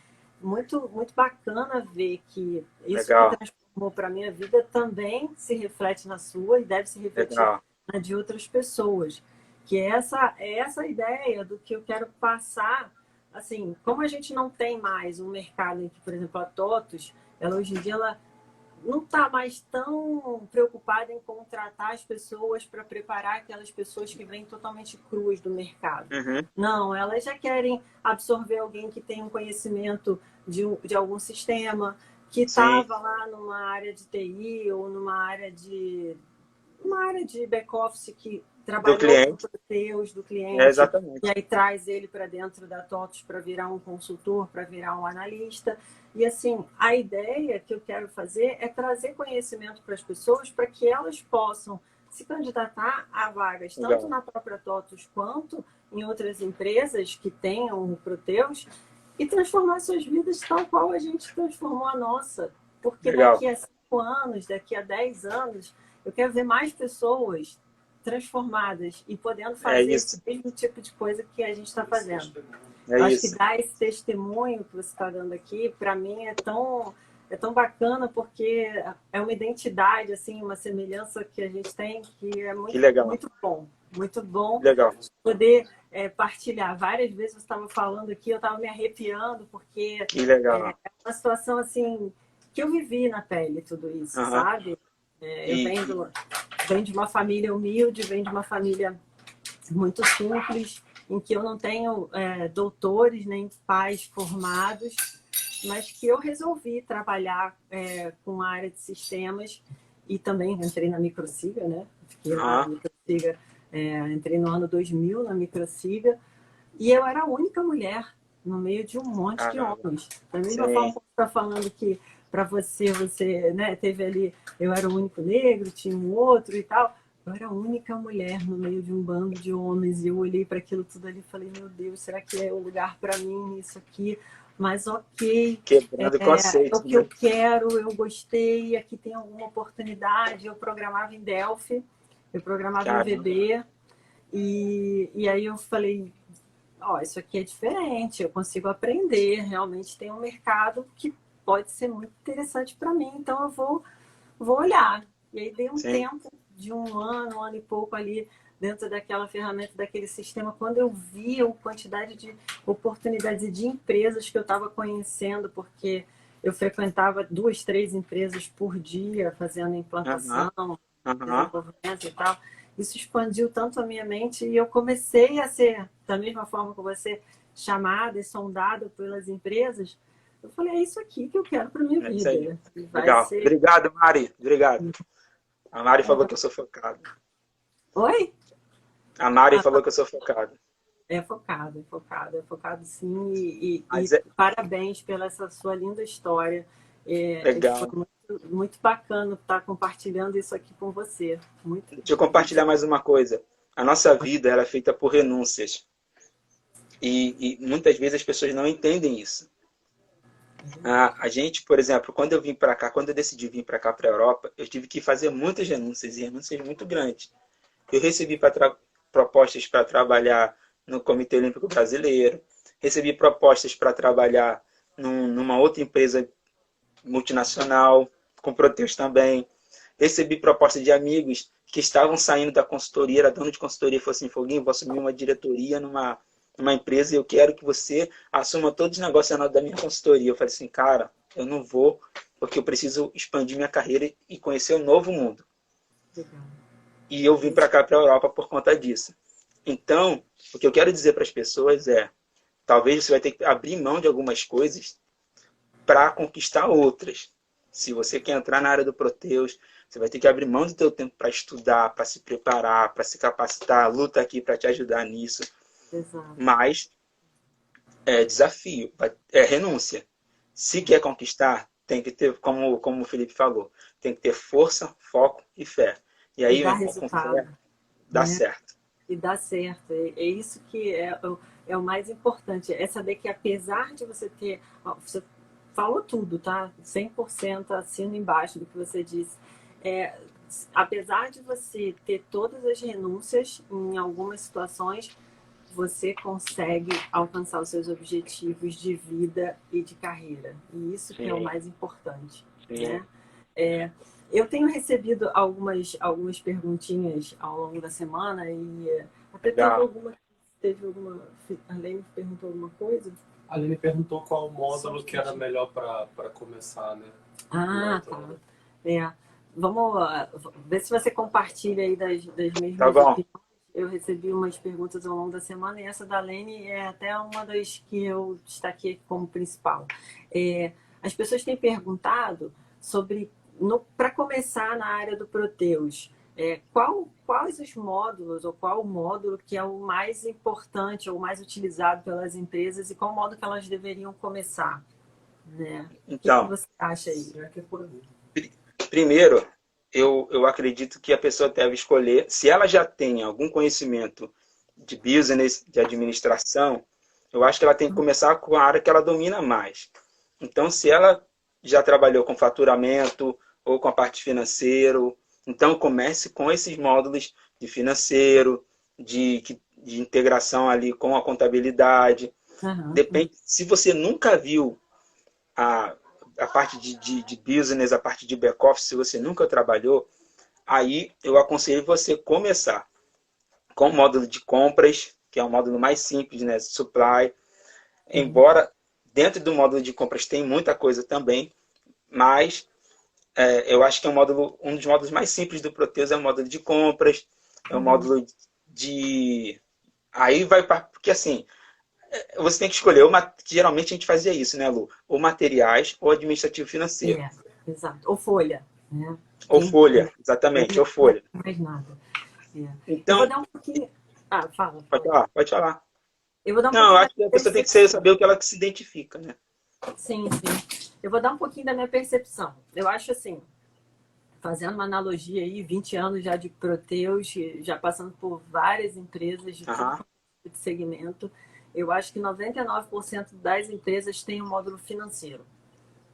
muito, muito bacana ver que isso que Legal, transformou para a minha vida também se reflete na sua e deve se refletir legal. na de outras pessoas. Que é essa ideia do que eu quero passar. Assim, como a gente não tem mais um mercado em que, por exemplo, a TOTUS, ela hoje em dia ela não está mais tão preocupada em contratar as pessoas para preparar aquelas pessoas que vêm totalmente cruas do mercado. Uhum. Não, elas já querem absorver alguém que tem um conhecimento de algum sistema, que Sim, estava lá numa área de TI ou uma área de back-office que do trabalhou com o cliente. Proteus do É cliente, e exatamente. aí traz ele para dentro da TOTUS para virar um consultor, para virar um analista. E assim, a ideia que eu quero fazer é trazer conhecimento para as pessoas para que elas possam se candidatar a vagas, tanto Legal, na própria TOTUS quanto em outras empresas que tenham o Proteus, e transformar suas vidas tal qual a gente transformou a nossa. Porque legal. daqui a 5 anos, daqui a 10 anos, eu quero ver mais pessoas transformadas e podendo É fazer esse isso, mesmo tipo de coisa que a gente está fazendo. é Eu acho que isso. dar esse testemunho que você está dando aqui, para mim, é tão bacana, porque é uma identidade, assim, uma semelhança que a gente tem que é Que muito, legal, muito bom legal. poder partilhar. Várias vezes você estava falando aqui, eu estava me arrepiando, porque Que legal. é uma situação, assim, que eu vivi na pele tudo isso, Aham. sabe? Eu E, venho de uma família humilde, venho de uma família muito simples, em que eu não tenho doutores nem pais formados, mas que eu resolvi trabalhar com a área de sistemas e também entrei na Microsiga, né? Fiquei lá na aham. Microsiga Entrei no ano 2000 na Microsiga e eu era a única mulher no meio de um monte de Caramba. homens. Da mesma forma Sim, que você está falando que para você, né, teve ali, eu era o único negro, tinha um outro e tal. Eu era a única mulher no meio de um bando de homens e eu olhei para aquilo tudo ali e falei, meu Deus, será que é o lugar para mim isso aqui? Mas ok, quebrando é o conceitos, que eu né? quero, eu gostei, aqui tem alguma oportunidade. Eu programava em Delphi, eu programava em Caramba, VB, e aí eu falei, ó, isso aqui é diferente, eu consigo aprender, realmente tem um mercado que pode ser muito interessante para mim, então eu vou olhar. E aí dei um sim. tempo de um ano e pouco ali dentro daquela ferramenta, daquele sistema, quando eu vi a quantidade de oportunidades e de empresas que eu estava conhecendo, porque eu frequentava 2, 3 empresas por dia, fazendo Aham, implantação, aham. desenvolvimento e tal. Isso expandiu tanto a minha mente e eu comecei a ser, da mesma forma que você, chamada e sondada pelas empresas. Eu falei, é isso aqui que eu quero para minha É isso aí. vida. E vai Legal. ser. Obrigado, Mari. Obrigado. A Mari falou que eu sou focado. Oi? A Mari Ah, falou que eu sou focado. é focado sim. E Mas é parabéns pela essa sua linda história. Foi legal. muito, muito bacana estar compartilhando isso aqui com você. Muito. Deixa eu compartilhar mais uma coisa. A nossa vida ela é feita por renúncias. E muitas vezes as pessoas não entendem isso. A gente, por exemplo, quando eu vim para cá, quando eu decidi vir para cá, para a Europa, eu tive que fazer muitas renúncias, e renúncias muito grandes. Eu recebi propostas para trabalhar no Comitê Olímpico Brasileiro, recebi propostas para trabalhar numa outra empresa multinacional, com Proteus também. Recebi propostas de amigos que estavam saindo da consultoria, era dono de consultoria, e falou assim, Foguinho, vou assumir uma diretoria numa empresa e eu quero que você assuma todos os negócios da minha consultoria. Eu falei assim, cara, eu não vou, porque eu preciso expandir minha carreira e conhecer um novo mundo. Legal. E eu vim para cá, para a Europa, por conta disso. Então, o que eu quero dizer para as pessoas é, talvez você vai ter que abrir mão de algumas coisas para conquistar outras. Se você quer entrar na área do Proteus, você vai ter que abrir mão do teu tempo para estudar, para se preparar, para se capacitar. A luta aqui para te ajudar nisso. Exato. Mas é desafio, é renúncia. Se quer conquistar, tem que ter, como o Felipe falou, tem que ter força, foco e fé. E E aí, meu dar irmão, com fé, resultado. dá Né? certo. E dá certo. É isso que é o mais importante. É saber que apesar de você ter. Ó, você falou tudo, tá? 100% assino embaixo do que você disse. É, apesar de você ter todas as renúncias em algumas situações, você consegue alcançar os seus objetivos de vida e de carreira. E isso que é o Sim, mais importante, sim. né? É, eu tenho recebido algumas perguntinhas ao longo da semana e até Legal. teve alguma, a Lene perguntou alguma coisa? A Aline perguntou qual módulo que era melhor para começar, né? Ah, tá. É. Vamos ver se você compartilha aí das Tá mesmas bom. opiniões. Eu recebi umas perguntas ao longo da semana e essa da Lene é até uma das que eu destaquei como principal. As pessoas têm perguntado sobre, para começar na área do Proteus, quais os módulos ou qual o módulo que é o mais importante ou mais utilizado pelas empresas e qual módulo que elas deveriam começar, né? O que Então, você acha aí? Será que é por aí? primeiro, eu acredito que a pessoa deve escolher, se ela já tem algum conhecimento de business, de administração, eu acho que ela tem que começar com a área que ela domina mais. Então, se ela já trabalhou com faturamento ou com a parte financeira, então comece com esses módulos de financeiro, de integração ali com a contabilidade. Aham, Depende, se você nunca viu a, a parte de business, a parte de back-office, se você nunca trabalhou, aí eu aconselho você começar com o módulo de compras, que é o módulo mais simples, né? Supply. Embora dentro do módulo de compras tem muita coisa também, mas eu acho que é um dos módulos mais simples do Proteus é o módulo de compras, é o uhum. módulo de... Aí vai para... Porque assim, você tem que escolher, que geralmente a gente fazia isso, né, Lu? Ou materiais ou administrativo financeiro. Exato. Ou folha, né? Ou Quem folha, exatamente, ou não folha. tem mais nada. É. Eu Então, vou dar um pouquinho... Ah, fala, pode fala. falar, pode falar. Eu vou dar um Não, eu pouquinho da acho que a minha pessoa tem que percepção. saber o que ela que se identifica, né? Sim, sim. Eu vou dar um pouquinho da minha percepção. Eu acho assim, fazendo uma analogia aí, 20 anos já de Proteus, já passando por várias empresas de tudo Aham. de segmento, eu acho que 99% das empresas têm um módulo financeiro.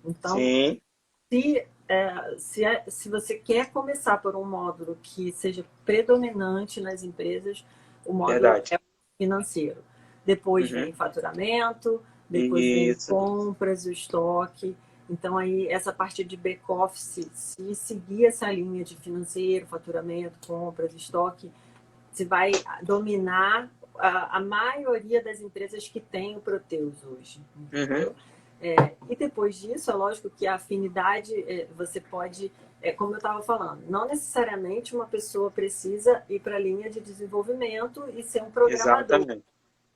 Então, Sim, se você quer começar por um módulo que seja predominante nas empresas, o módulo verdade. é financeiro. Depois Uhum. vem faturamento, depois vem Isso. compras, o estoque. Então, aí, essa parte de back-office, se seguir essa linha de financeiro, faturamento, compras, estoque, você vai dominar a maioria das empresas que tem o Proteus hoje, Uhum. entendeu? E depois disso, é lógico que a afinidade, você pode, como eu estava falando, não necessariamente uma pessoa precisa ir para a linha de desenvolvimento e ser um programador. Exatamente.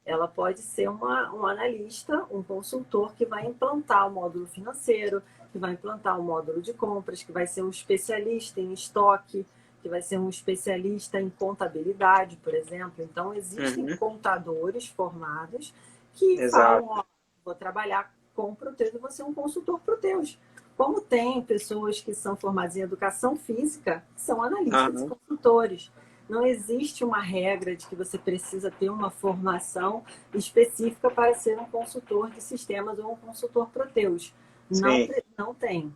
Ela pode ser um analista, um consultor que vai implantar o módulo financeiro, que vai implantar o módulo de compras, que vai ser um especialista em estoque, que vai ser um especialista em contabilidade, por exemplo. Então, existem Uhum. contadores formados que falam, Exato. ó, vou trabalhar com o Proteus e vou ser um consultor Proteus. Como tem pessoas que são formadas em educação física, que são analistas e Aham. consultores. Não existe uma regra de que você precisa ter uma formação específica para ser um consultor de sistemas ou um consultor Proteus. Não, Sim, não tem.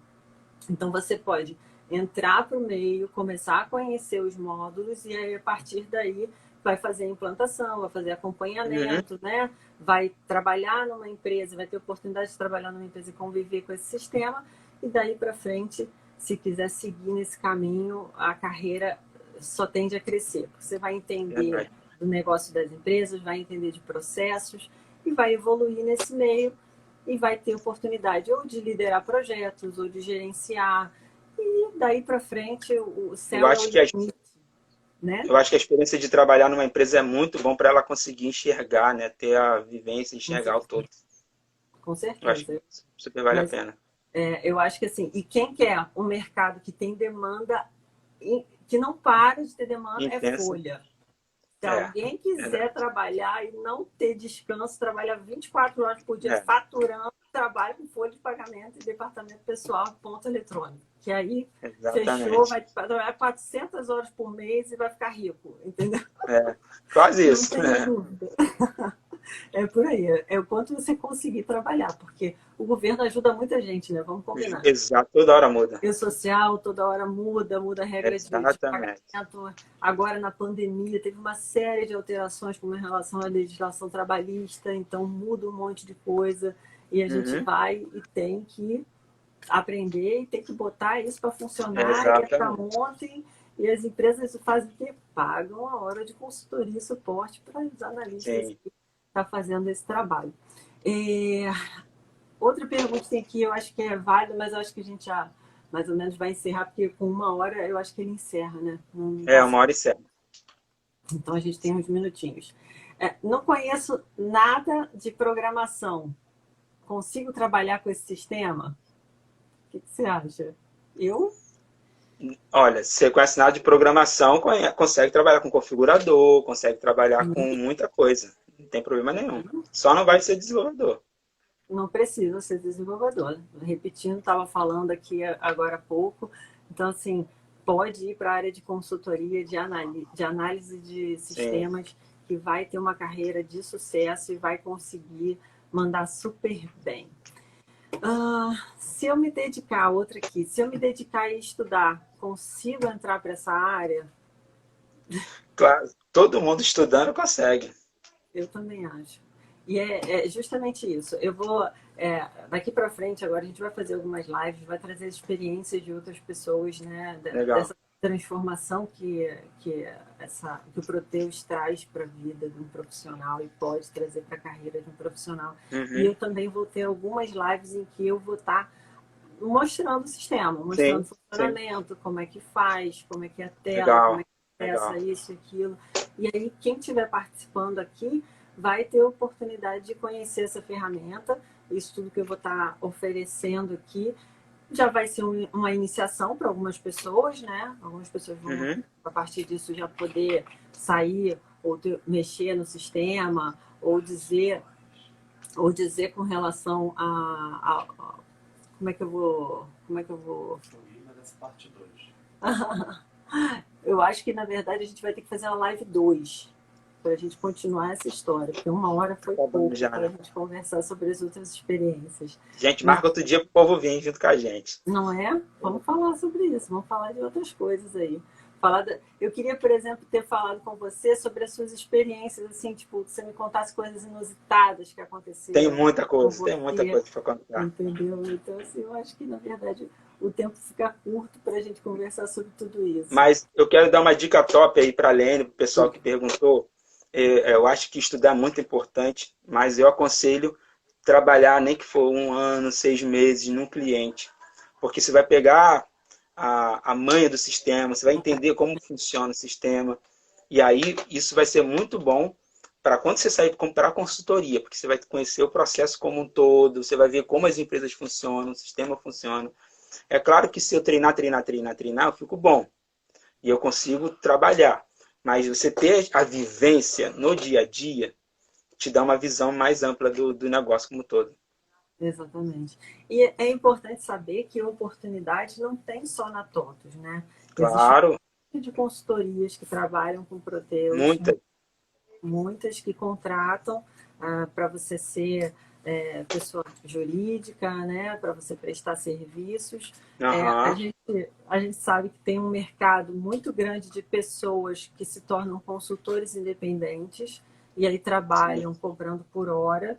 Então, você pode entrar para o meio, começar a conhecer os módulos e aí, a partir daí, vai fazer a implantação, vai fazer uhum. acompanhamento, né? Vai trabalhar numa empresa, vai ter oportunidade de trabalhar numa empresa e conviver com esse sistema. E daí para frente, se quiser seguir nesse caminho, a carreira só tende a crescer. Você vai entender Verdade. do negócio das empresas, vai entender de processos e vai evoluir nesse meio e vai ter oportunidade ou de liderar projetos ou de gerenciar. E daí para frente o Eu céu é o acho que a, limite, né? eu acho que a experiência de trabalhar numa empresa é muito bom para ela conseguir enxergar, né? Ter a vivência, Com enxergar o certeza. todo. Com Eu acho que certeza. super vale a Mas pena. eu acho que assim, e quem quer um mercado que tem demanda, que não para de ter demanda, é Intensa. folha. Se É, alguém quiser verdade. trabalhar e não ter descanso, trabalhar 24 horas por dia É, faturando, trabalha com folha de pagamento e departamento pessoal, ponto eletrônico. Que aí fechou, exatamente. vai trabalhar 400 horas por mês e vai ficar rico, entendeu? É, quase Não isso, tenha né? dúvida. É por aí, é o quanto você conseguir trabalhar, porque o governo ajuda muita gente, né? Vamos combinar. Exato, toda hora muda. E o social toda hora muda a regra de Exatamente. pagamento. Agora, na pandemia, teve uma série de alterações com relação à legislação trabalhista, então muda um monte de coisa e a gente Uhum. vai e tem que aprender e tem que botar isso para funcionar e é para Exatamente. ontem. E as empresas fazem o quê? Pagam a hora de consultoria e suporte para os analistas Sim. que estão fazendo esse trabalho. Outra pergunta que tem aqui, eu acho que é válida, mas eu acho que a gente já mais ou menos vai encerrar, porque com 1 hora eu acho que ele encerra, né? Não É, passa. 1 hora e 7. Então a gente tem uns minutinhos. Não conheço nada de programação. Consigo trabalhar com esse sistema? O que você acha? Eu? Olha, se você conhece nada de programação, consegue trabalhar com configurador, consegue trabalhar com muita coisa. Não tem problema nenhum. Só não vai ser desenvolvedor. Não precisa ser desenvolvedor. Repetindo, estava falando aqui agora há pouco. Então, assim, pode ir para a área de consultoria, de análise de Sim. sistemas, que vai ter uma carreira de sucesso e vai conseguir mandar super bem. Se eu me dedicar, outra aqui, se eu me dedicar a estudar, consigo entrar para essa área? Claro, todo mundo estudando consegue. Eu também acho. E é justamente isso. Eu vou, daqui para frente, agora a gente vai fazer algumas lives, vai trazer experiências de outras pessoas, né? Legal. Dessa transformação que o Proteus traz para a vida de um profissional e pode trazer para a carreira de um profissional. E Uhum. eu também vou ter algumas lives em que eu vou estar mostrando o sistema, mostrando o Sim, sim. funcionamento, como é que faz, como é que é a tela, como é Legal, que acessa legal. isso e aquilo. E aí, quem estiver participando aqui vai ter a oportunidade de conhecer essa ferramenta, isso tudo que eu vou estar oferecendo aqui, já vai ser uma iniciação para algumas pessoas, né? Algumas pessoas vão, a partir disso, já poder sair ou mexer no sistema, ou dizer com relação a como é que eu vou... Nessa parte 2. Eu acho que, na verdade, a gente vai ter que fazer uma live 2 para a gente continuar essa história, porque 1 hora foi pouco para a gente conversar sobre as outras experiências. Gente, marca outro dia para o povo vir junto com a gente. Não é? Vamos falar sobre isso, vamos falar de outras coisas aí. Eu queria, por exemplo, ter falado com você sobre as suas experiências, assim, tipo, que você me contasse coisas inusitadas que aconteceram. Tem muita coisa para contar. Entendeu? Então, assim, eu acho que, na verdade, o tempo fica curto para a gente conversar sobre tudo isso. Mas eu quero dar uma dica top aí para a Lene, para o pessoal que perguntou. Eu acho que estudar é muito importante, mas eu aconselho trabalhar, nem que for 1 ano, 6 meses, num cliente. Porque você vai pegar a manha do sistema, você vai entender como funciona o sistema. E aí, isso vai ser muito bom para quando você sair para a consultoria, porque você vai conhecer o processo como um todo, você vai ver como as empresas funcionam, o sistema funciona. É claro que se eu treinar, eu fico bom. E eu consigo trabalhar. Mas você ter a vivência no dia a dia te dá uma visão mais ampla do negócio como um todo. Exatamente. E é importante saber que oportunidade não tem só na TOTUS, né? Claro. Existe de consultorias que trabalham com Proteus. Muitas que contratam para você ser pessoa jurídica, né? Para você prestar serviços. A gente sabe que tem um mercado muito grande de pessoas que se tornam consultores independentes e aí trabalham cobrando por hora.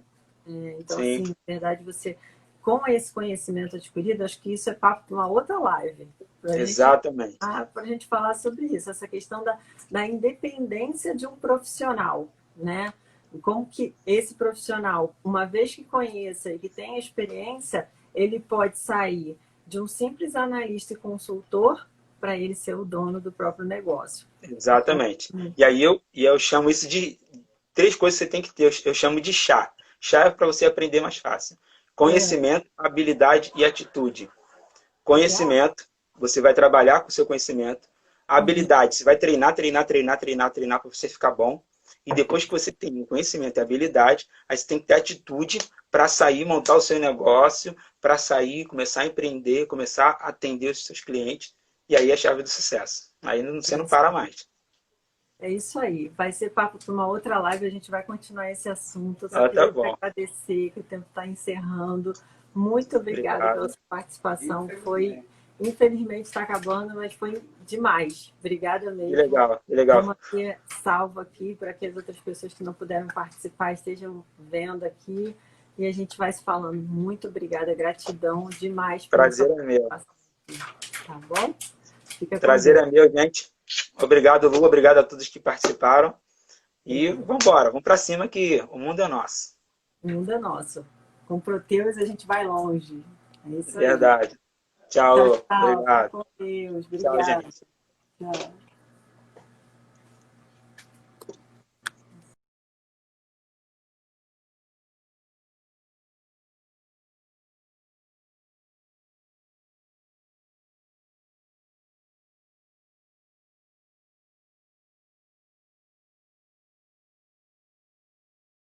Então, assim, na verdade, você, com esse conhecimento adquirido, acho que isso é papo de uma outra live. Exatamente. Para a gente falar sobre isso, essa questão da independência de um profissional, né? Como que esse profissional, uma vez que conheça e que tenha experiência, ele pode sair de um simples analista e consultor para ele ser o dono do próprio negócio. Exatamente. E aí eu chamo isso de 3 coisas que você tem que ter. Eu chamo de chá. Chá é para você aprender mais fácil. Conhecimento, habilidade e atitude. Conhecimento, você vai trabalhar com o seu conhecimento. A habilidade, você vai treinar para você ficar bom. E depois que você tem o conhecimento e a habilidade, aí você tem que ter atitude para sair, montar o seu negócio, para sair, começar a empreender, começar a atender os seus clientes. E aí é a chave do sucesso. Aí você não para mais. É isso aí. Vai ser papo para uma outra live, a gente vai continuar esse assunto. Só queria agradecer que o tempo está encerrando. Muito obrigada pela sua participação. Infelizmente está acabando, mas foi demais. Obrigada mesmo. Que legal. Vamos ter salvo aqui para que as outras pessoas que não puderam participar estejam vendo aqui. E a gente vai se falando. Muito obrigada, gratidão demais. Prazer é meu. Tá bom? Prazer é meu, gente. Obrigado, Lu. Obrigado a todos que participaram. E vamos embora. Vamos para cima que o mundo é nosso. O mundo é nosso. Com Proteus a gente vai longe. É isso aí. Verdade. Tchau, Lu. Tchau. Obrigado. Com Deus. Obrigada. Tchau, gente. Tchau.